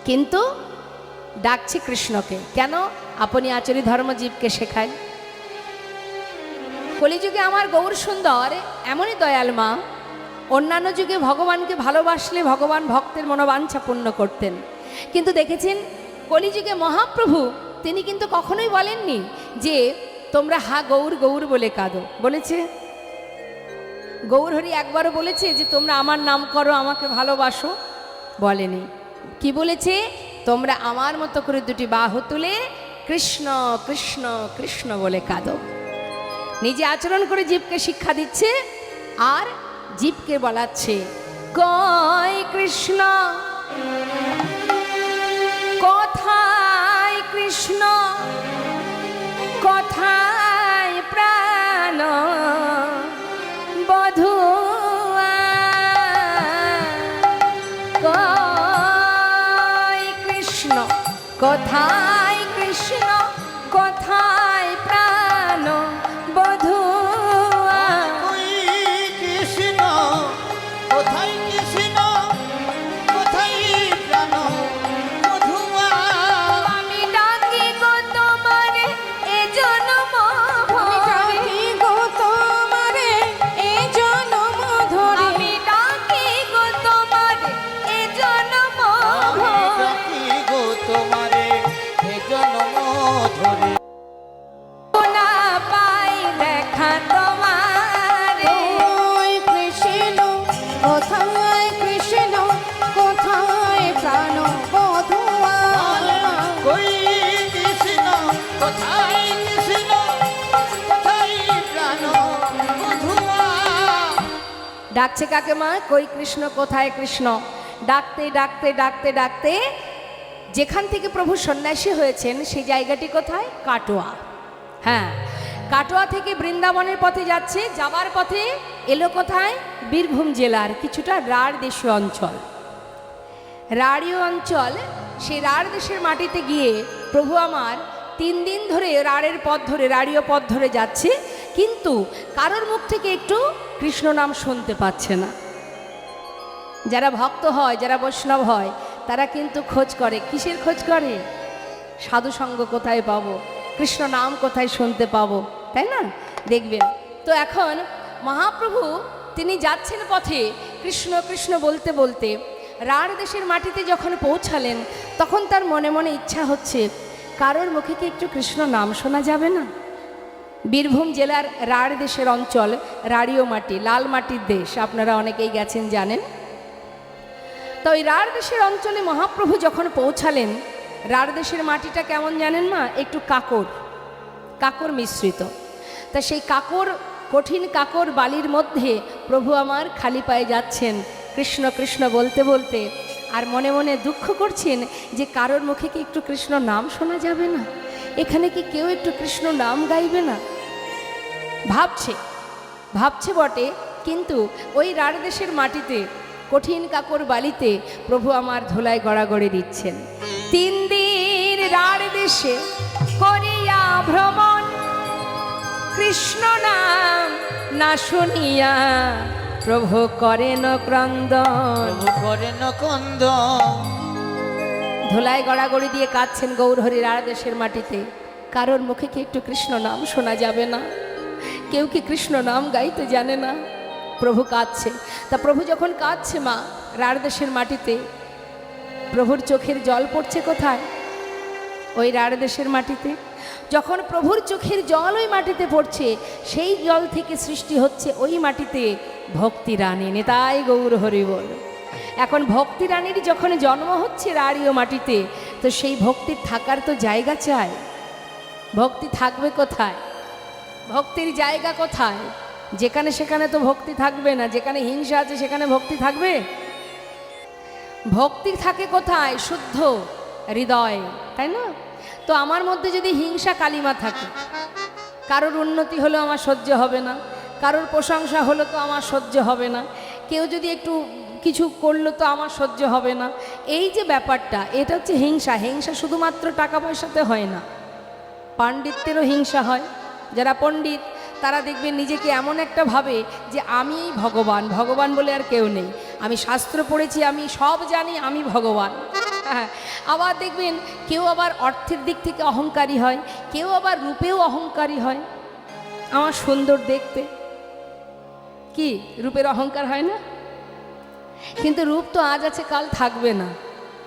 কিন্তু ডাকছে কৃষ্ণকে। কেন? আপনি আচরি ধর্মজীবকে শেখায়। কলিযুগে আমার গৌর সুন্দর এমনই দয়াল মা, অন্যান্য যুগে ভগবানকে ভালোবাসলে ভগবান ভক্তের মনোবাঞ্ছা পূর্ণ করতেন, কিন্তু দেখেছেন কলিযুগে মহাপ্রভু তিনি কিন্তু কখনোই বলেননি যে তোমরা হা গৌর গৌর বলে কাঁদো। বলেছে? গৌরহরি একবারও বলেছে যে তোমরা আমার নাম করো, আমাকে ভালোবাসো? বলেনি। কি বলেছে? তোমরা আমার মতো করে দুটি বাহু তুলে কৃষ্ণ কৃষ্ণ কৃষ্ণ বলে কাঁদো। নিজে আচরণ করে জীবকে শিক্ষা দিচ্ছে আর জীবকে বলাচ্ছে, কয় কৃষ্ণ কথায় কৃষ্ণ, কথায় প্রাণ বধুয়া, কয় কৃষ্ণ কথায় কৃষ্ণ, কথায় প্রাণ বধুয়া। কৃষ্ণ কোথায়, কৃষ্ণ কোথায় প্রাণ বধুয়া। আমি ডাকি গো তোমারে এ জনম ভরে, গো তোমারে এ জনম ধরে, আমি ডাকি গো তোমারে এ জনম ভরে, ডাকি গো তোমারে হে জনম ধরে। না পাই দেখা তোমারে। ওই কৃষ্ণ কোথায়, কৃষ্ণ কোথায় প্রাণ বধুয়া। কই কৃষ্ণ কোথায়, কৃষ্ণ কোথায় প্রাণ বধুয়া। ডাকছে কাকে মা? কই কৃষ্ণ কোথায় কৃষ্ণ। ডাকতে ডাকতে ডাকতে ডাকতে যেখান থেকে প্রভু সন্ন্যাসী হয়েছেন সেই জায়গাটি কোথায়? কাটোয়া। হ্যাঁ, কাটোয়া থেকে বৃন্দাবনের পথে যাচ্ছে। যাবার পথে এলো কোথায়? বীরভূম জেলার কিছুটা রাঢ় দেশীয় অঞ্চল। রাঢ়ীয় অঞ্চল, সেই রাঢ় দেশের মাটিতে গিয়ে প্রভু আমার 3 দিন ধরে রাঢ়ের পথ ধরে, রাঢ়ীয় পথ ধরে যাচ্ছে, কিন্তু কারোর মুখ থেকে একটু কৃষ্ণ নাম শুনতে পাচ্ছে না। যারা ভক্ত হয়, যারা বৈষ্ণব হয়, তারা কিন্তু খোঁজ করে। কিসের খোঁজ করে? সাধুসঙ্গ কোথায় পাবো, কৃষ্ণ নাম কোথায় শুনতে পাবো, তাই না? দেখবেন তো এখন মহাপ্রভু তিনি যাচ্ছেন পথে কৃষ্ণ কৃষ্ণ বলতে বলতে রাঢ় দেশের মাটিতে যখন পৌঁছালেন, তখন তার মনে মনে ইচ্ছা হচ্ছে কারোর মুখে কি একটু কৃষ্ণ নাম শোনা যাবে না? বীরভূম জেলার রাঢ় দেশের অঞ্চল, রাঢ়ীয় মাটি, লাল মাটির দেশ, আপনারা অনেকেই গেছেন জানেন। তো ওই রাঢ় দেশের অঞ্চলে মহাপ্রভু যখন পৌঁছালেন, রাঢ় দেশের মাটিটা কেমন জানেন মা? একটু কাকর মিশ্রিত। তা সেই কাকর, কঠিন কাকর বালির মধ্যে প্রভু আমার খালি পায়ে যাচ্ছেন কৃষ্ণ কৃষ্ণ বলতে বলতে, আর মনে মনে দুঃখ করছেন যে কারোর মুখে কি একটু কৃষ্ণ নাম শোনা যাবে না, এখানে কি কেউ একটু কৃষ্ণ নাম গাইবে না। ভাবছে বটে, কিন্তু ওই রাঢ় দেশের মাটিতে কঠিন কাকর বালিতে প্রভু আমার ধুলায় গড়াগড়ি দিচ্ছেন। 3 দিন রাঢ় দেশে করিয়া ভ্রমণ, কৃষ্ণ নাম না শুনিয়া প্রভু করেন ক্রন্দন। প্রভু করেন ক্রন্দন। ধুলায় গড়াগড়ি দিয়ে কাঁদছেন গৌরহরি রাঢ় দেশের মাটিতে। কারোর মুখে কি একটু কৃষ্ণ নাম শোনা যাবে না? কেউ কি কৃষ্ণ নাম গাইতে জানে না? প্রভু কাঁদছে। তা প্রভু যখন কাঁদছে মা রাঢ় দেশের মাটিতে, প্রভুর চোখের জল পড়ছে কোথায়? ওই রাঢ় দেশের মাটিতে। যখন প্রভুর চোখের জল ওই মাটিতে পড়ছে, সেই জল থেকে সৃষ্টি হচ্ছে ওই মাটিতে ভক্তি রানী। নেতাই গৌর হরি বল। এখন ভক্তি রানীর যখন জন্ম হচ্ছে রাঢ়ীয় মাটিতে, তো সেই ভক্তির থাকার তো জায়গা চাই। ভক্তি থাকবে কোথায়? ভক্তির জায়গা কোথায়? যেখানে সেখানে তো ভক্তি থাকবে না। যেখানে হিংসা আছে সেখানে ভক্তি থাকবে? ভক্তি থাকে কোথায়? শুদ্ধ হৃদয়, তাই না? তো আমার মধ্যে যদি হিংসা কালিমা থাকে, কারোর উন্নতি হলো আমার সহ্য হবে না, কারোর প্রশংসা হলো তো আমার সহ্য হবে না, কেউ যদি একটু কিছু করলো তো আমার সহ্য হবে না, এই যে ব্যাপারটা, এটা হচ্ছে হিংসা। হিংসা শুধুমাত্র টাকা পয়সাতে হয় না, পাণ্ডিত্যেরও হিংসা হয়। যারা পণ্ডিত তারা দেখবেন নিজেকে এমন একটা ভাবে যে আমি ভগবান, ভগবান বলে আর কেউ নেই, আমি শাস্ত্র পড়েছি, আমি সব জানি, আমি ভগবান। হ্যাঁ, আবার দেখবেন কেউ আবার অর্থের দিক থেকে অহংকারী হয়, কেউ আবার রূপেও অহংকারী হয়। আমার সুন্দর দেখতে, কি রূপের অহংকার হয় না? কিন্তু রূপ তো আজ আছে কাল থাকবে না,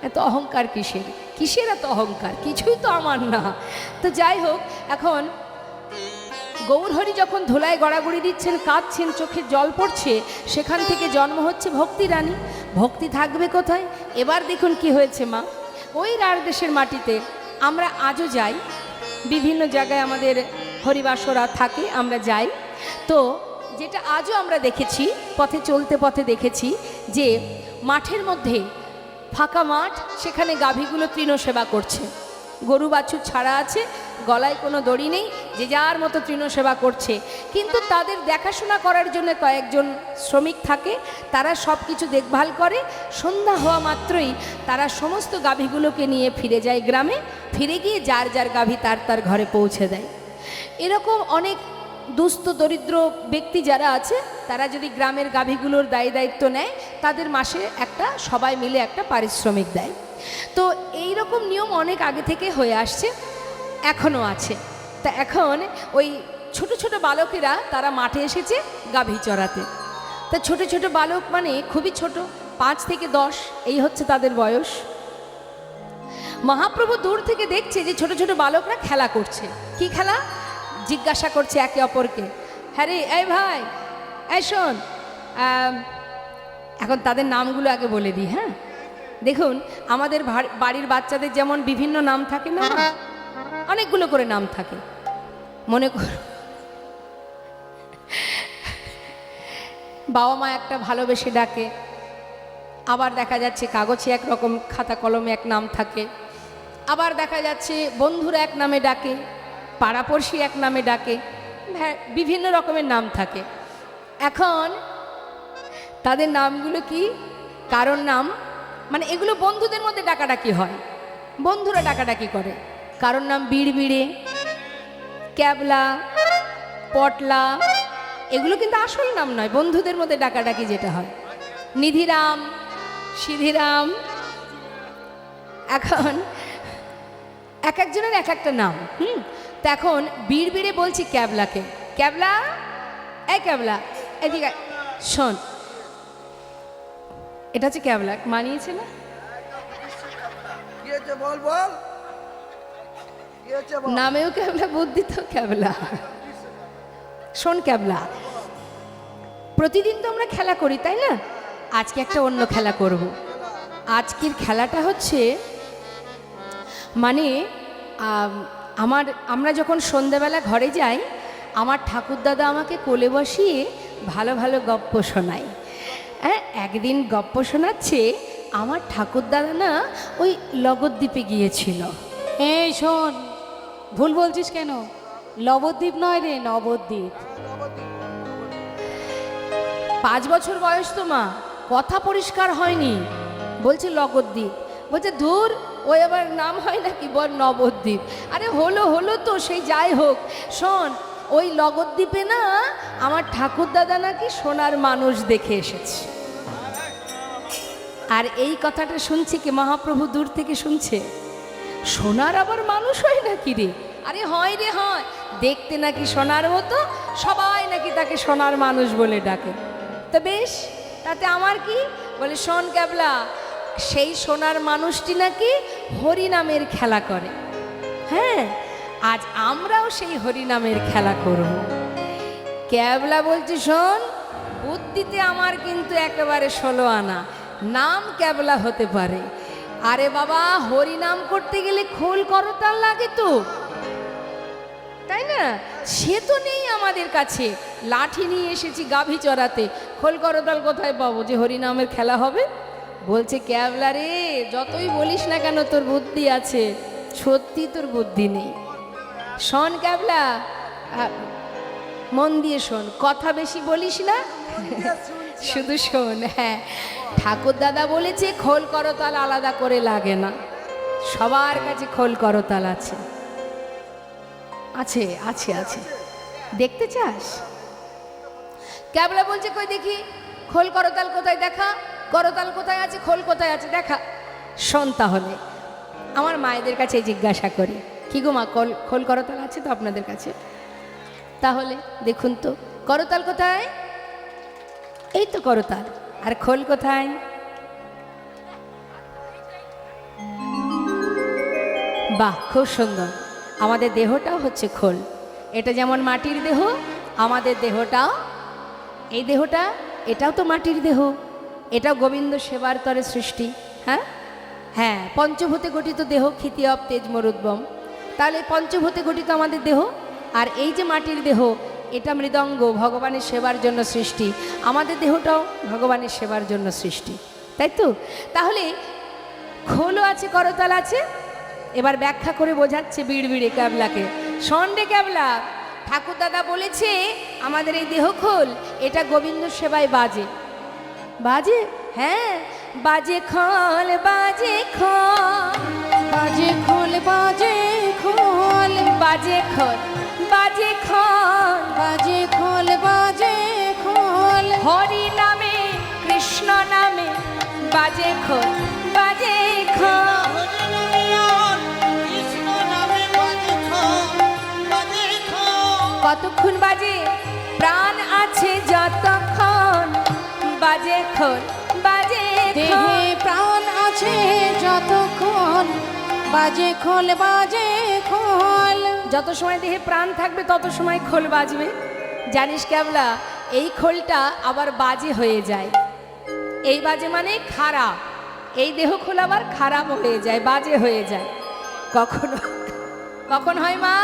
এত অহংকার কিসের? কিসের এত অহংকার? কিছুই তো আমার না। তো যাই হোক, এখন গৌরহরি যখন ধুলায় গড়াগড়ি দিচ্ছেন, কাঁদছেন, চোখে জল পড়ছে, সেখান থেকে জন্ম হচ্ছে ভক্তি রানী। ভক্তি থাকবে কোথায়? এবার দেখুন কি হয়েছে মা। ওই রাঢ় দেশের মাটিতে আমরা আজও যাই, বিভিন্ন জায়গায় আমাদের হরিবাসরা থাকে, আমরা যাই। তো যেটা আজও আমরা দেখেছি, পথে চলতে পথে দেখেছি যে মাঠের মধ্যে ফাঁকা মাঠ, সেখানে গাভীগুলো তৃণসেবা করছে। গরু বাছুর ছাড়া আছে, গলায় কোনো দড়ি নেই, যে যার মতো তৃণসেবা করছে। কিন্তু তাদের দেখাশোনা করার জন্য কয়েকজন শ্রমিক থাকে, তারা সব কিছু দেখভাল করে। সন্ধ্যা হওয়া মাত্রই তারা সমস্ত গাভীগুলোকে নিয়ে ফিরে যায় গ্রামে, ফিরে গিয়ে যার যার গাভী তার তার ঘরে পৌঁছে দেয়। এরকম অনেক দুস্থ দরিদ্র ব্যক্তি যারা আছে, তারা যদি গ্রামের গাভীগুলোর দায়িত্ব নেয়, তাদের মাসে একটা সবাই মিলে একটা পারিশ্রমিক দেয়। তো এই রকম নিয়ম অনেক আগে থেকে হয়ে আসছে, এখনও আছে। তা এখন ওই ছোট ছোট বালকেরা তারা মাঠে এসেছে গাভী চড়াতে। তা ছোট ছোট বালক মানে খুবই ছোট, 5 থেকে 10 এই হচ্ছে তাদের বয়স। মহাপ্রভু দূর থেকে দেখছে যে ছোট ছোট বালকরা খেলা করছে। কি খেলা? জিজ্ঞাসা করছে একে অপরকে, হ্যাঁ রে, এই ভাই, এই শোন। এখন তাদের নামগুলো আগে বলে দিই। হ্যাঁ, দেখুন আমাদের বাড়ির বাচ্চাদের যেমন বিভিন্ন নাম থাকে না, অনেকগুলো করে নাম থাকে। মনে কর বাবা মা একটা ভালোবেসে ডাকে, আবার দেখা যাচ্ছে কাগজে একরকম, খাতা কলমে এক নাম থাকে, আবার দেখা যাচ্ছে বন্ধুরা এক নামে ডাকে, পাড়াপড়শি এক নামে ডাকে, বিভিন্ন রকমের নাম থাকে। এখন তাদের নামগুলো কি? কারণ নাম মানে এগুলো বন্ধুদের মধ্যে ডাকাডাকি হয়, বন্ধুরা ডাকাডাকি করে। কারণ নাম বিড়বিড়ে, ক্যাবলা, পটলা, এগুলো কিন্তু আসল নাম নয়, বন্ধুদের মধ্যে ডাকাডাকি যেটা হয়। নিধিরাম, সিধিরাম। এখন এক একজনের এক একটা নাম। তো এখন বিড়বিড়ে বলছি ক্যাবলাকে, ক্যাবলা, এই ক্যাবলা এদিকে শোন, এটা হচ্ছে ক্যাবলা, মানিয়েছে না? নামেও ক্যাবলা, বুদ্ধিতেও ক্যাবলা। শোন ক্যাবলা, প্রতিদিন তো আমরা খেলা করি, তাই না? আজকে একটা অন্য খেলা করব। আজকের খেলাটা হচ্ছে মানে আমরা যখন সন্ধ্যাবেলা ঘরে যাই, আমার ঠাকুরদাদা আমাকে কোলে বসিয়ে ভালো ভালো গপ্প শোনাই। হ্যাঁ, একদিন গপ্প শোনাচ্ছে, আমার ঠাকুরদাদা না ওই লগদ্বীপে গিয়েছিল। এই শোন, ভুল বলছিস কেন? লবদ্বীপ নয় রে, নবদ্বীপ। 5 বছর বয়স তো মা, কথা পরিষ্কার হয়নি, বলছে লগদ্বীপ। বলছে ধুর, ওই আবার নাম হয় নাকি, বল নবদ্বীপ। আরে হলো হলো তো, সেই যাই হোক। শোন, ওই লগদ্বীপে না আমার ঠাকুরদাদা নাকি সোনার মানুষ দেখে এসেছে। আর এই কথাটা শুনছে কি মহাপ্রভু দূর থেকে শুনছে। সোনার আবার মানুষ হয় নাকি রে? আরে হয় রে, হয়। দেখতে নাকি সোনার মতো, সবাই নাকি তাকে সোনার মানুষ বলে ডাকে। তো বেশ, তাতে আমার কি? বলে শোন ক্যাবলা, সেই সোনার মানুষটি নাকি হরিনামের খেলা করে। হ্যাঁ, আজ আমরাও সেই হরিনামের খেলা করব। ক্যাবলা বলছি শোন, বুদ্ধিতে আমার কিন্তু একেবারে 16 আনা, নাম ক্যাবলা হতে পারে। আরে বাবা, হরিনাম করতে গেলে খোল করতাল লাগে তো, তাই না? সে তো নেই আমাদের কাছে। লাঠি নিয়ে এসেছি গাভী চড়াতে, খোল করতাল কোথায় পাবো যে হরিনামের খেলা হবে? বলছে ক্যাবলা রে, যতই বলিস না কেন তোর বুদ্ধি আছে, সত্যি তোর বুদ্ধি নেই। শোন ক্যাবলা, মন দিয়ে শোন, কথা বেশি বলিস না, শুধু শোন। হ্যাঁ, ঠাকুর দাদা বলেছে খোল করতাল আলাদা করে লাগে না, সবার কাছে খোল করতাল আছে। আছে আছে আছে, দেখতে চাস? ক্যাবলা বলছে কই দেখি খোল করতাল কোথায়, দেখা। করতাল কোথায় আছে, খোল কোথায় আছে, দেখা। শোন তাহলে, আমার মায়েদের কাছে জিজ্ঞাসা করি, কি গো মা, খোল করতাল আছে তো আপনাদের কাছে? তাহলে দেখুন তো, করতাল কোথায়? এই তো করতাল। আর খোল কোথায়? বাহ, খুব সুন্দর। আমাদের দেহটাও হচ্ছে খোল। এটা যেমন মাটির দেহ, আমাদের দেহটাও, এই দেহটা, এটাও তো মাটির দেহ। এটাও গোবিন্দ সেবার তরে সৃষ্টি। হ্যাঁ হ্যাঁ, পঞ্চভূতে গঠিত দেহ, ক্ষিতি অব তেজ মরুদ্বম। তাহলে পঞ্চভূতে গঠিত আমাদের দেহ। আর এই যে মাটির দেহ, এটা মৃদঙ্গ, ভগবানের সেবার জন্য সৃষ্টি। আমাদের দেহটাও ভগবানের সেবার জন্য সৃষ্টি, তাই তো? তাহলে খোলও আছে, করতাল আছে। এবার ব্যাখ্যা করে বোঝাচ্ছে বিড়বিড়ে ক্যাবলাকে। শোন রে ক্যাবলা, ঠাকুর দাদা বলেছে আমাদের এই দেহ খোল, এটা গোবিন্দ সেবায় বাজে। বাজে? হ্যাঁ, বাজে খোল, বাজে খোল, বাজে খোল, বাজে খোল, বাজে খোল, বাজে খোল, বাজে খোল, বাজে খোল। হরি নামে কৃষ্ণ নামে বাজে খোল, বাজে খোল। কতক্ষণ বাজে? প্রাণ আছে যতক্ষণ বাজে খোল, বাজে দেহে খোল। প্রাণ আছে যতক্ষণ বাজে খোল, বাজে খোল। যত সময় দেহে প্রাণ থাকবে তত সময় খোল বাজবে। জানিস ক্যাবলা, এই খোলটা আবার বাজে হয়ে যায়। এই বাজে মানে খারাপ, এই দেহ খোল আবার খারাপ হয়ে যায়, বাজে হয়ে যায়। কখনো কখন হয় মা?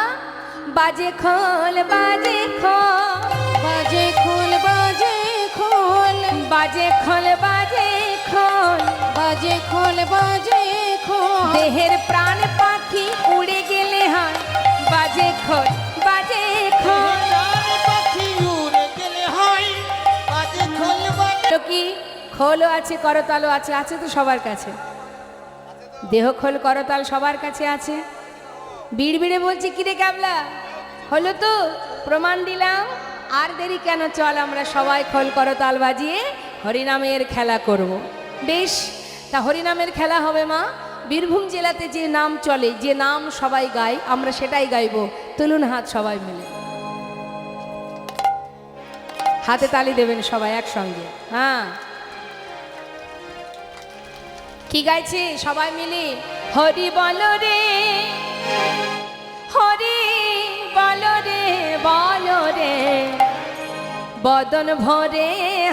বাজে খোল, বাজে খোল, বাজে খোল, বাজে খোল, বাজে খোল, বাজে খোল। বাজে খোল, বাজে খোল। দেহের প্রাণ পাখি উড়ে গেলে হয় বাজে খোল, বাজে খোল। তো কি খোলও আছে, করতালও আছে, আছে তো সবার কাছে। দেহ খোল করতাল সবার কাছে আছে। বিড়বিড়ে বলছি কিরে ক্যাবলা, হলো তো? প্রমাণ দিলাম। আর দেরি কেন, চল আমরা সবাই খোল করতাল বাজিয়ে হরিনামের খেলা করব। বেশ, তা হরিনামের খেলা হবে মা। বীরভূম জেলাতে যে নাম চলে, যে নাম সবাই গায়, আমরা সেটাই গাইব। তুলুন হাত সবাই মিলে, হাতে তালি দেবেন সবাই একসঙ্গে। হ্যাঁ, কি গাইছে সবাই মিলে? হরি বল রে, হরি বল রে, বল রে, বদন ভরে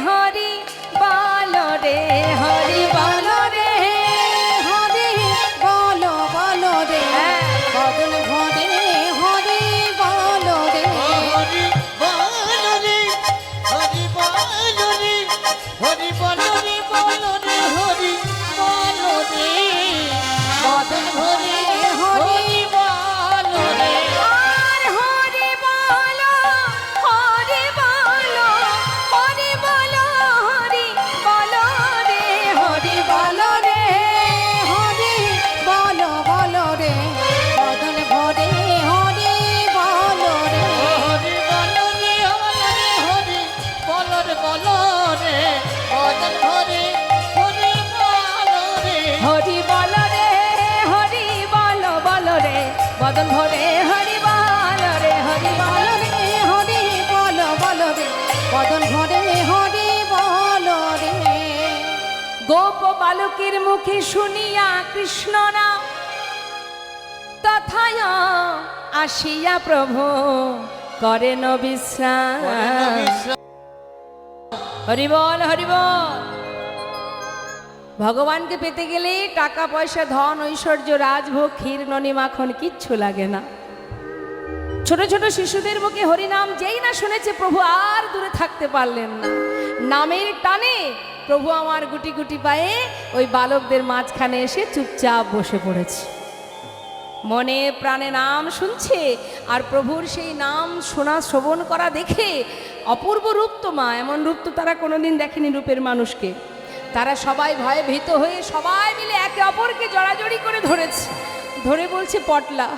হরি বল রে, হরি বল রে, হরি বলো, বলো রে, হ্যাঁ। বদন ভরে হরি বলো রে। হরি বল রে, হরি বল বদন ভরে হরি বল রে হরি বল বল রে হরি বল বল রে বদন ভরে হরি বল রে। গোপ বালকের মুখে শুনিয়া কৃষ্ণ নাম তথায় আসিয়া প্রভু করেন বিশ্রাম। হরি বল হরি বল। ভগবানকে পেতে গেলে টাকা পয়সা ধন ঐশ্বর্য রাজভোগ ক্ষীর ননি মাখন কিচ্ছু লাগে না। ছোট ছোট শিশুদের মুখে হরিনাম যেই না শুনেছে প্রভু আর দূরে থাকতে পারলেন না। নামের টানে প্রভু আমার গুটি গুটি পায়ে ওই বালকদের মাঝখানে এসে চুপচাপ বসে পড়েছে। মনে প্রাণে নাম শুনছে আর প্রভুর সেই নাম শোনা শ্রবণ করা দেখে অপূর্ব রূপ তো মা, এমন রূপ তো তারা কোনোদিন দেখেনি রূপের মানুষকে। তারা সবাই ভয়ে ভীত হয়ে সবাই মিলে একে অপরকে জড়াজড়ি করে ধরেছে, ধরে বলছে পটলা,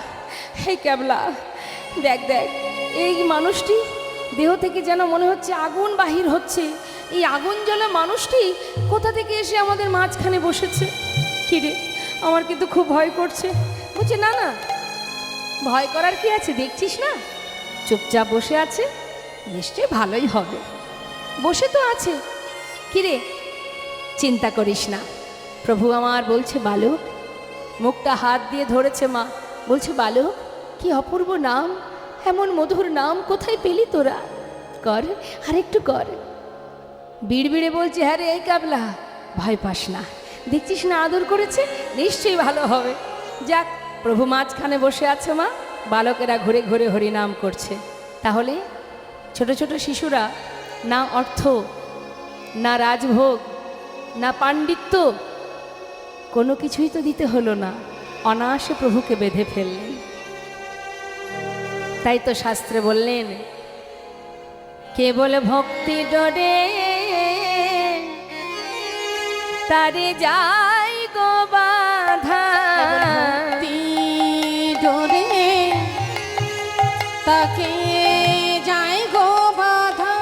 হে ক্যাবলা, দেখ দেখ এই মানুষটি দেহ থেকে যেন মনে হচ্ছে আগুন বাহির হচ্ছে। এই আগুন জ্বলা মানুষটি কোথা থেকে এসে আমাদের মাঝখানে বসেছে? কিরে, আমার কিন্তু খুব ভয় করছে। বলছে না না, ভয় করার কি আছে, দেখছিস না চুপচাপ বসে আছে, নিশ্চয়ই ভালোই হবে। বসে তো আছে, কিরে চিন্তা করিস না। প্রভু আমার বলছে বালক, মুখটা হাত দিয়ে ধরেছে মা, বলছে বালক কি অপূর্ব নাম, এমন মধুর নাম কোথায় পেলি তোরা? কর আরেকটু কর। বিড়বিড়ে বলছে হ্যাঁ রে এই কাবলা, ভয় পাস না, দেখছিস না আদর করেছে, নিশ্চয়ই ভালো হবে। যাক, প্রভু মাঝখানে বসে আছে মা, বালকেরা ঘুরে ঘুরে হরিনাম করছে। তাহলে ছোট ছোট শিশুরা না অর্থ, না রাজভোগ, না পাণ্ডিত্য, কোনো কিছুই তো দিতে হলো না, অনায়াসে প্রভুকে বেঁধে ফেললেন। তাই তো শাস্ত্রে বললেন কেবল ভক্তি ডরে তারে যাই গো বাধা, ভক্তি ডোরে তাকে যায় গো বাধা।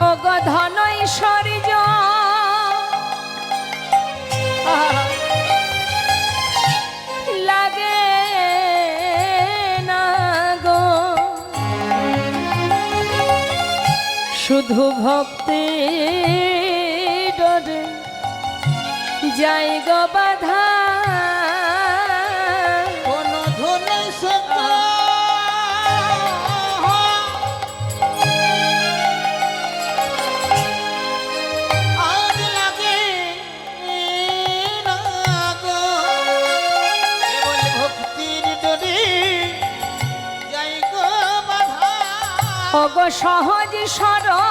ও গো ধন ঐশ্বর্য লাগে না গো, শুধু ভক্তি ডরে যাই গো বাধা। কোন ধনে সকা আজ লাগে না গো, কেবল ভক্তির ডোরে যাই গো বাধা। ও গো সহজ সরল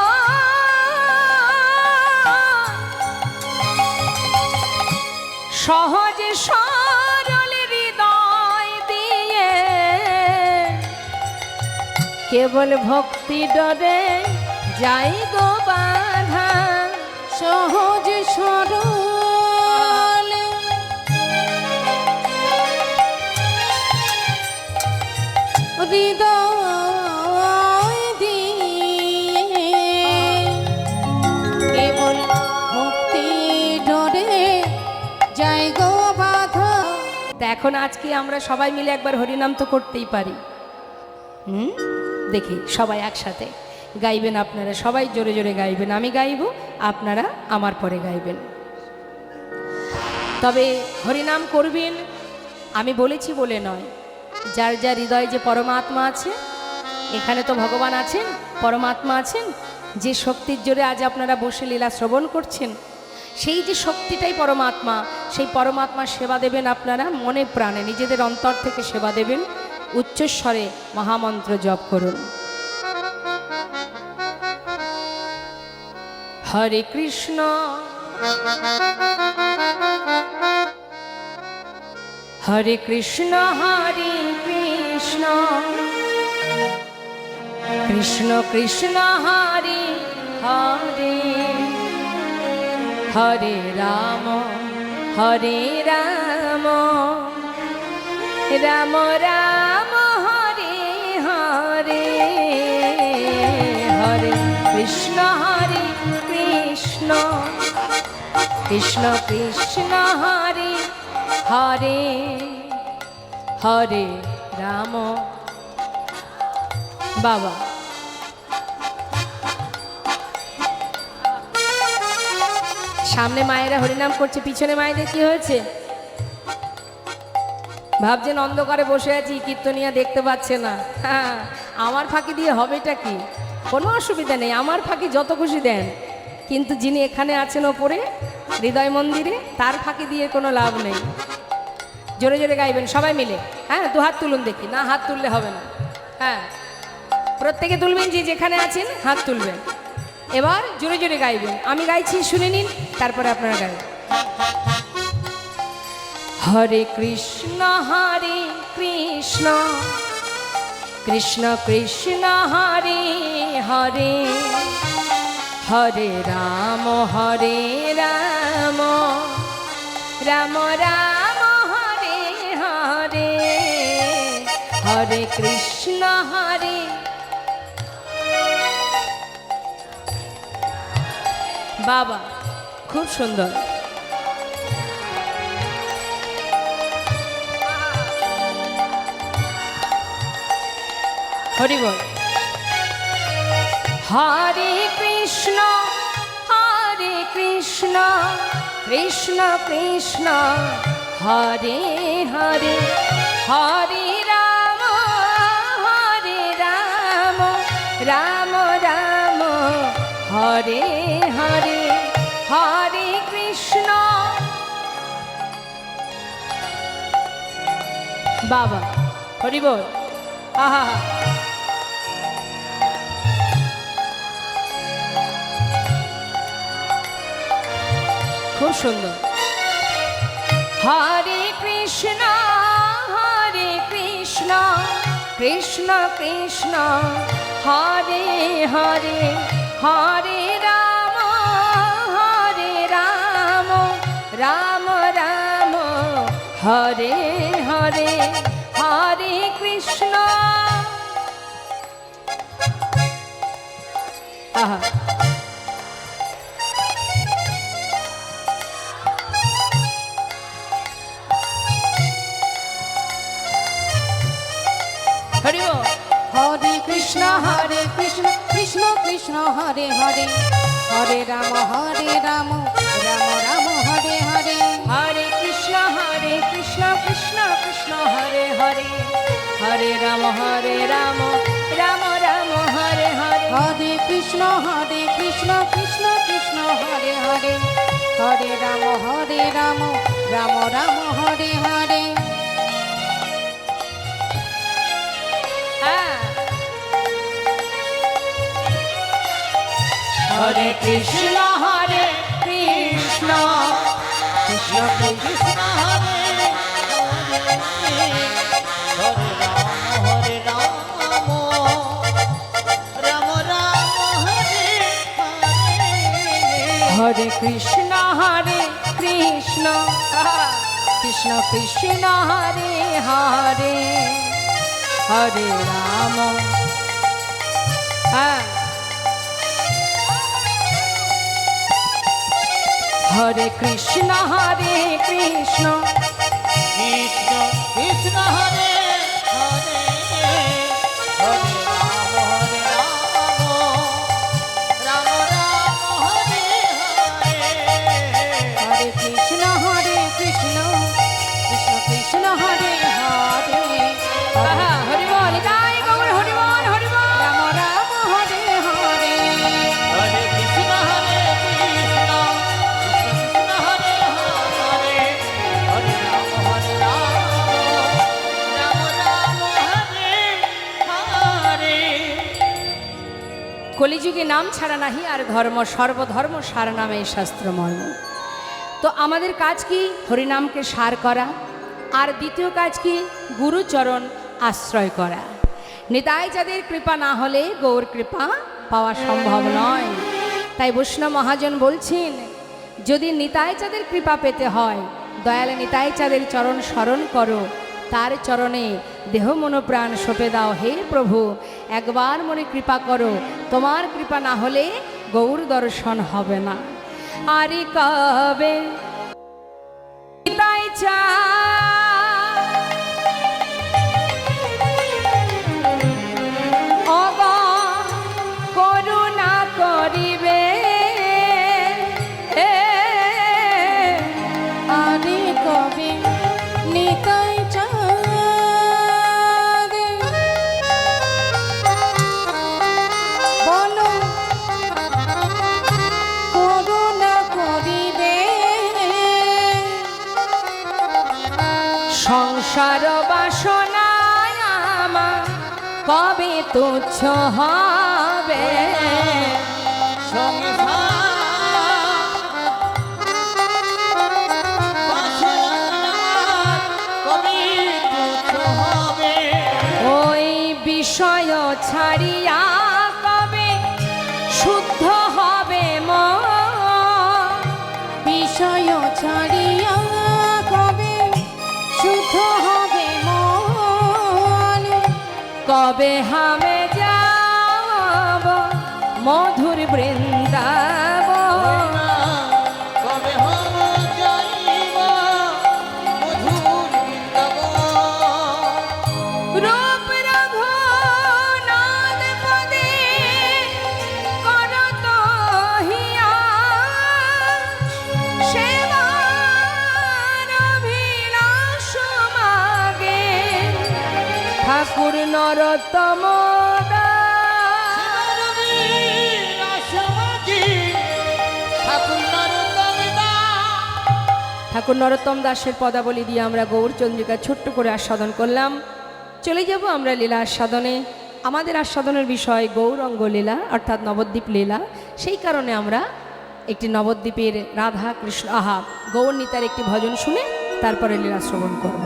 সহজ সরল হৃদয় দিয়ে কেবল ভক্তি ডরে যাই গো বাধা। সহজ সরল হৃদয় দিয়ে কেবল ভক্তি ডরে যায় গো বাধা। তা এখন আজকে আমরা সবাই মিলে একবার হরিনাম তো করতেই পারি। দেখি সবাই একসাথে গাইবেন, আপনারা সবাই জোরে জোরে গাইবেন, আমি গাইব, আপনারা আমার পরে গাইবেন। তবে হরিনাম করবেন আমি বলেছি বলে নয়, যার যার হৃদয়ে যে পরমাত্মা আছে, এখানে তো ভগবান আছেন, পরমাত্মা আছেন, যে শক্তির জোরে আজ আপনারা বসে লীলা শ্রবণ করছেন, সেই যে শক্তিটাই পরমাত্মা, সেই পরমাত্মার সেবা দেবেন আপনারা মনে প্রাণে, নিজেদের অন্তর থেকে সেবা দেবেন, উচ্চস্বরে মহামন্ত্র জপ করুন। হরে কৃষ্ণ হরে কৃষ্ণ হরে কৃষ্ণ কৃষ্ণ কৃষ্ণ হরে হরে হরে রাম রাম রাম হরে হরে হরে কৃষ্ণ কৃষ্ণ কৃষ্ণ হরে হরে হরে রাম। বাবা সামনে মায়েরা হরিনাম করছে, পিছনে মায়েদের কি হয়েছে? ভাবছেন অন্ধকারে বসে আছি, কীর্তনিয়া দেখতে পাচ্ছে না। হ্যাঁ, আমার ফাঁকি দিয়ে হবেটা কি? কোনো অসুবিধা নেই, আমার ফাঁকি যত খুশি দেন, কিন্তু যিনি এখানে আছেন ওপরে হৃদয় মন্দিরে, তার ফাঁকি দিয়ে কোনো লাভ নেই। জোরে জোরে গাইবেন সবাই মিলে। হ্যাঁ, দু হাত তুলুন দেখি। না, হাত তুললে হবে না। হ্যাঁ, প্রত্যেকে তুলবেন, যে যেখানে আছেন হাত তুলবেন। এবার জোরে জোরে গাইবেন। আমি গাইছি, শুনে নিন, তারপরে আপনারা গাইবেন। হরে কৃষ্ণ কৃষ্ণ কৃষ্ণ হরে হরে, হরে রাম রাম রাম হরে হরে, হরে কৃষ্ণ হরে। বাবা খুব সুন্দর। হরি বল। হরে কৃষ্ণ কৃষ্ণ কৃষ্ণ হরে হরে, হরে রাম রাম রাম হরে হরে, হরে কৃষ্ণ। বাবা হরি বল। আহা, খুব সুন্দর। হরে কৃষ্ণ কৃষ্ণ কৃষ্ণ হরে হরে, হরে রাম রাম রাম হরে হরে, হরে কৃষ্ণ। আহা, হরি বল। হরে কৃষ্ণ কৃষ্ণ কৃষ্ণ হরে হরে, হরে রাম রাম রাম হরে হরে, হরে কৃষ্ণ কৃষ্ণ কৃষ্ণ হরে হরে, হরে রাম রাম রাম হরে হরে, হরে কৃষ্ণ কৃষ্ণ কৃষ্ণ হরে হরে, হরে রাম রাম রাম হরে হরে। হরে কৃষ্ণ কৃষ্ণ কৃষ্ণ কৃষ্ণ হরে হরে, হরে রাম রাম রাম হরে হরে, হরে কৃষ্ণ কৃষ্ণ কৃষ্ণ কৃষ্ণ হরে হরে, হরে রাম। হরে কৃষ্ণ কৃষ্ণ কৃষ্ণ কৃষ্ণ হরে হরে, হরে রাম রাম রাম হরে হরে, হরে কৃষ্ণ কৃষ্ণ কৃষ্ণ হরে হরে, হরি বল। তাই গৌর হরি বল, হরি বল। রাম রাম হরে হরে, হরে কৃষ্ণ কৃষ্ণ কৃষ্ণ হরে হরে, হরে রাম রাম রাম হরে হরে। কলিযুগে নাম ছাড়া নাহি আর ধর্ম, সর্বধর্ম সার নামে এই শাস্ত্র মর্ম। তো আমাদের কাজ কি? হরিনামকে সার করা। আর দ্বিতীয় কাজ কি? গুরুচরণ আশ্রয় করা। নিতাই যাদের কৃপা না হলে গৌর কৃপা পাওয়া সম্ভব নয়। তাই বৈষ্ণব মহাজন বলছেন, যদি নিতাই চাঁদের কৃপা পেতে হয়, দয়াল নিতাই চাঁদের চরণ স্মরণ করো, তার চরণে দেহ মনোপ্রাণ সঁপে দাও। হে প্রভু, একবার মনে কৃপা করো, তোমার কৃপা না হলে গৌর দর্শন হবে না। আরে কবে নিতাই চাঁদ সংসার বাসনায় আমার কবে তুচ্ছ হবে ওই বিষয় ছাড়িয়া কবে শুদ্ধ হবে মন বিষয় ছাড়িয়া কবে শুদ্ধ হবে মন কবে হামে যাব মধুর বৃন্দাবন কবে হম যাইব মধুর বৃন্দাবন রূপ রঘুনাথ পদে করত হিয়া সেবার অভিলাষ মাগে ঠাকুর নরোত্তম ঠাকুর নরোত্তম দাসের পদাবলী দিয়ে আমরা গৌরচন্দ্রিকা ছোট্ট করে আস্বাদন করলাম। চলে যাব আমরা লীলা আস্বাদনে। আমাদের আস্বাদনের বিষয় গৌরঙ্গ লীলা অর্থাৎ নবদ্বীপ লীলা। সেই কারণে আমরা একটি নবদ্বীপের রাধা কৃষ্ণ গৌরনীতার একটি ভজন শুনে তারপরে লীলা শ্রবণ করব।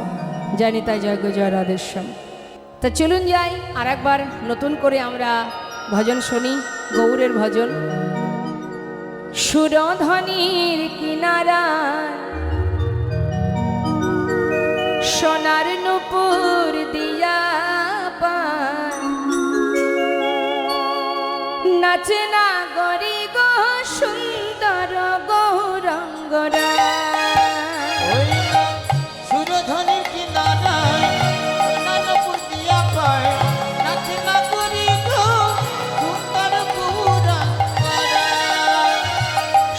জয় নিতাই জয় গো জয় রাধেশ্যাম। তা চলুন যাই আর একবার নতুন করে আমরা ভজন শুনি গৌরের ভজন। সুরধ্বনির কিনারা সোনার নুপুর দিয়া পান নাচে না গরি গো সুন্দর গৌরঙ্গরা সুরধ্বনি কিনারায় সোনারপুর দিয়া পায় নাচে না করি গো সুন্দর গৌরঙ্গরা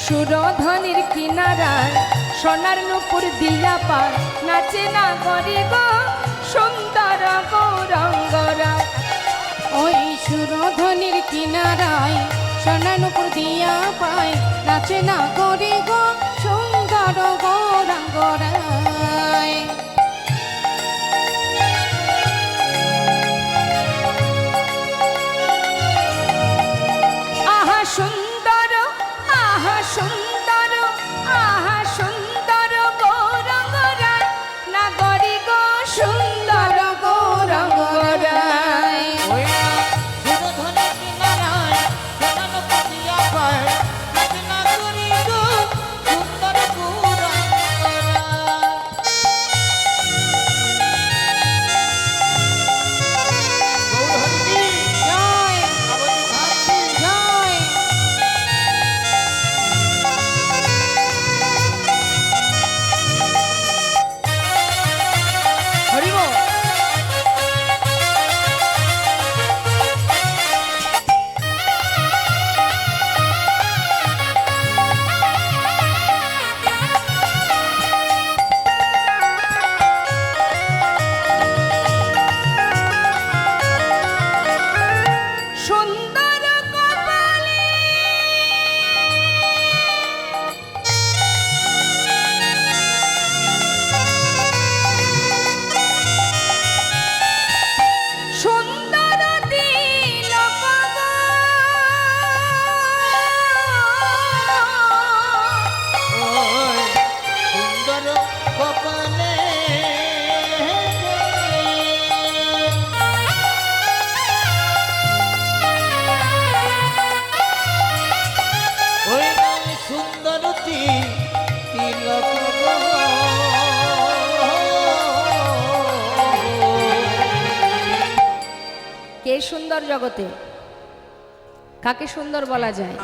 সুরধ্বনির কিনারায় সোনার নুপুর দিয়া পান নাচে না গরি গো সুন্দর গৌরঙ্গরা ওই সুরধ্বনির কিনারায় সোনানুপুর দিয়া পায় নাচে না করি গো সুন্দর গৌরাঙ্গরায় আহা সুন্দর আহা সুন্দর আহা সুন্দর গৌরঙ্গরা না গরি গো সুন্দর গৌরঙ্গরায় ওই সুরধ্বনি কিনারায় সোনারপুর দিয়া পায় নাচে না করি গো সুন্দর গৌরঙ্গরা গৌরহরি জয় নবদ্বীপ ধাত্রী জয় হরি বল। সুন্দর কপালে সুন্দর তিলক গো ওই সুন্দর কপালে ওই সুন্দর তিলক কে সুন্দর জগতে কাকে সুন্দর বলা যায়?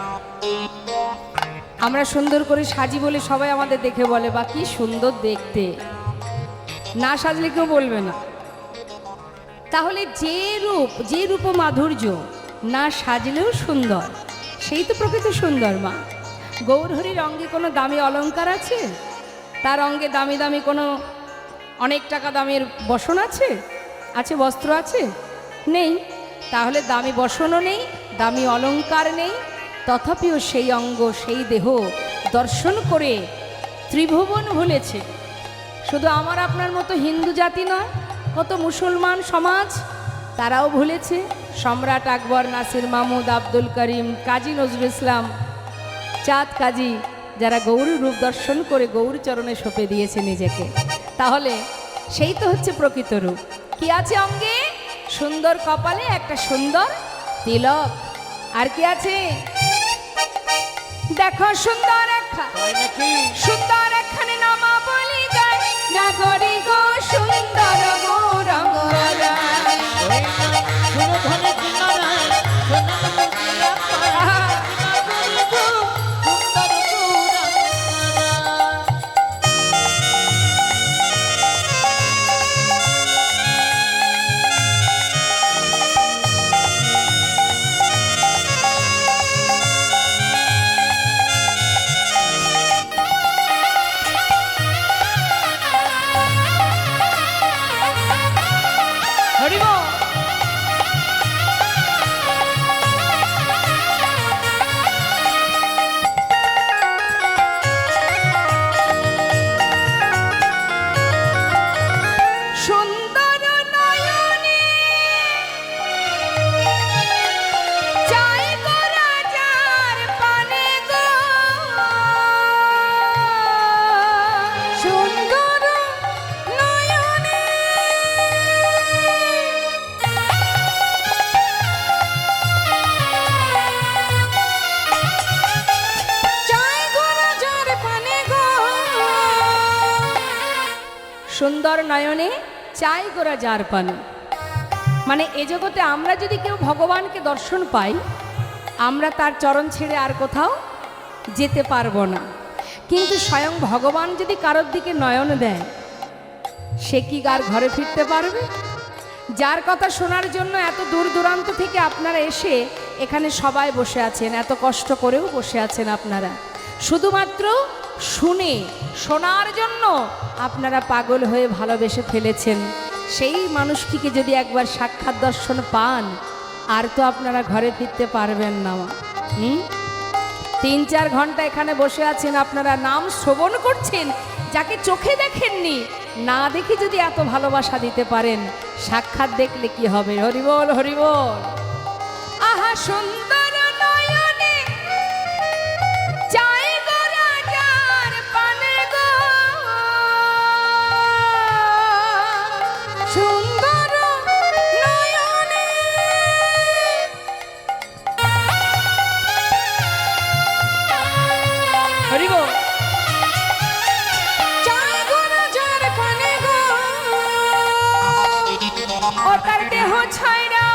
আমরা সুন্দর করে সাজি বলে সবাই আমাদের দেখে বলে বা কি সুন্দর দেখতে, না সাজলে কেউ বলবে না। তাহলে যে রূপ মাধুর্য না সাজলেও সুন্দর, সেই তো প্রকৃত সুন্দর মা। গৌরহরির অঙ্গে কোনো দামি অলংকার আছে? তার অঙ্গে দামি দামি কোনো অনেক টাকা দামের বসন আছে? আছে বস্ত্র আছে? নেই। তাহলে দামি বসনও নেই, দামি অলংকার নেই, তথাপিও সেই অঙ্গ সেই দেহ দর্শন করে ত্রিভুবন ভুলেছে, শুধু আমার আপনার মতো হিন্দু জাতি নয়, কত মুসলমান সমাজ তারাও ভুলেছে। সম্রাট আকবর, নাসির মাহমুদ, আব্দুল করিম, কাজী নজরুল ইসলাম, চাঁদ কাজী, যারা গৌর রূপ দর্শন করে গৌর চরণে সঁপে দিয়েছে নিজেকে। তাহলে সেই তো হচ্ছে প্রকৃত রূপ। কি আছে অঙ্গে? সুন্দর কপালে একটা সুন্দর তিলক। আর কি আছে? দেখো সুন্দর তাই নাকি? সুন্দর একখানে নামা বলি গায়, নাগরি গো সুন্দর গৌরঙ্গ রায়। ওই না শুনো ধনে কিনারায়, শোনো ধনে কিনারায়, নাগরি গো সুন্দর গৌরাঙ্গনারায়। হরি বল। সুন্দর নয়নে চাই গো রাজার পানে গো, সুন্দর নয়নে চাই গো রাজার পানে গো, সুন্দর নয়নে চাই গোরা যার পানে। মানে এ জগতে আমরা যদি কেউ ভগবানকে দর্শন পাই, আমরা তার চরণ ছেড়ে আর কোথাও যেতে পারবো না। কিন্তু স্বয়ং ভগবান যদি কারোর দিকে নয়ন দেয়, সে কি আর ঘরে ফিরতে পারবে? যার কথা শোনার জন্য এত দূর দূরান্ত থেকে আপনারা এসে এখানে সবাই বসে আছেন, এত কষ্ট করেও বসে আছেন আপনারা, শুধুমাত্র শুনে শোনার জন্য আপনারা পাগল হয়ে ভালোবেসে ফেলেছেন। সেই মানুষটিকে যদি একবার সাক্ষাৎ দর্শন পান, আর তো আপনারা ঘরে ফিরতে পারবেন না। 3-4 ঘন্টা এখানে বসে আছেন, আপনারা নাম শ্রবণ করছেন, যাকে চোখে দেখেননি, না দেখে যদি এত ভালোবাসা দিতে পারেন, সাক্ষাৎ দেখলে কি হবে? হরি বল, হরি বল। আহা সুন্দর নয়নে চাই গো রাজার পানে গো, সুন্দর নয়নে হরি বল। চাই গো রাজার পানে গো, ও তার দেহ ছাইরা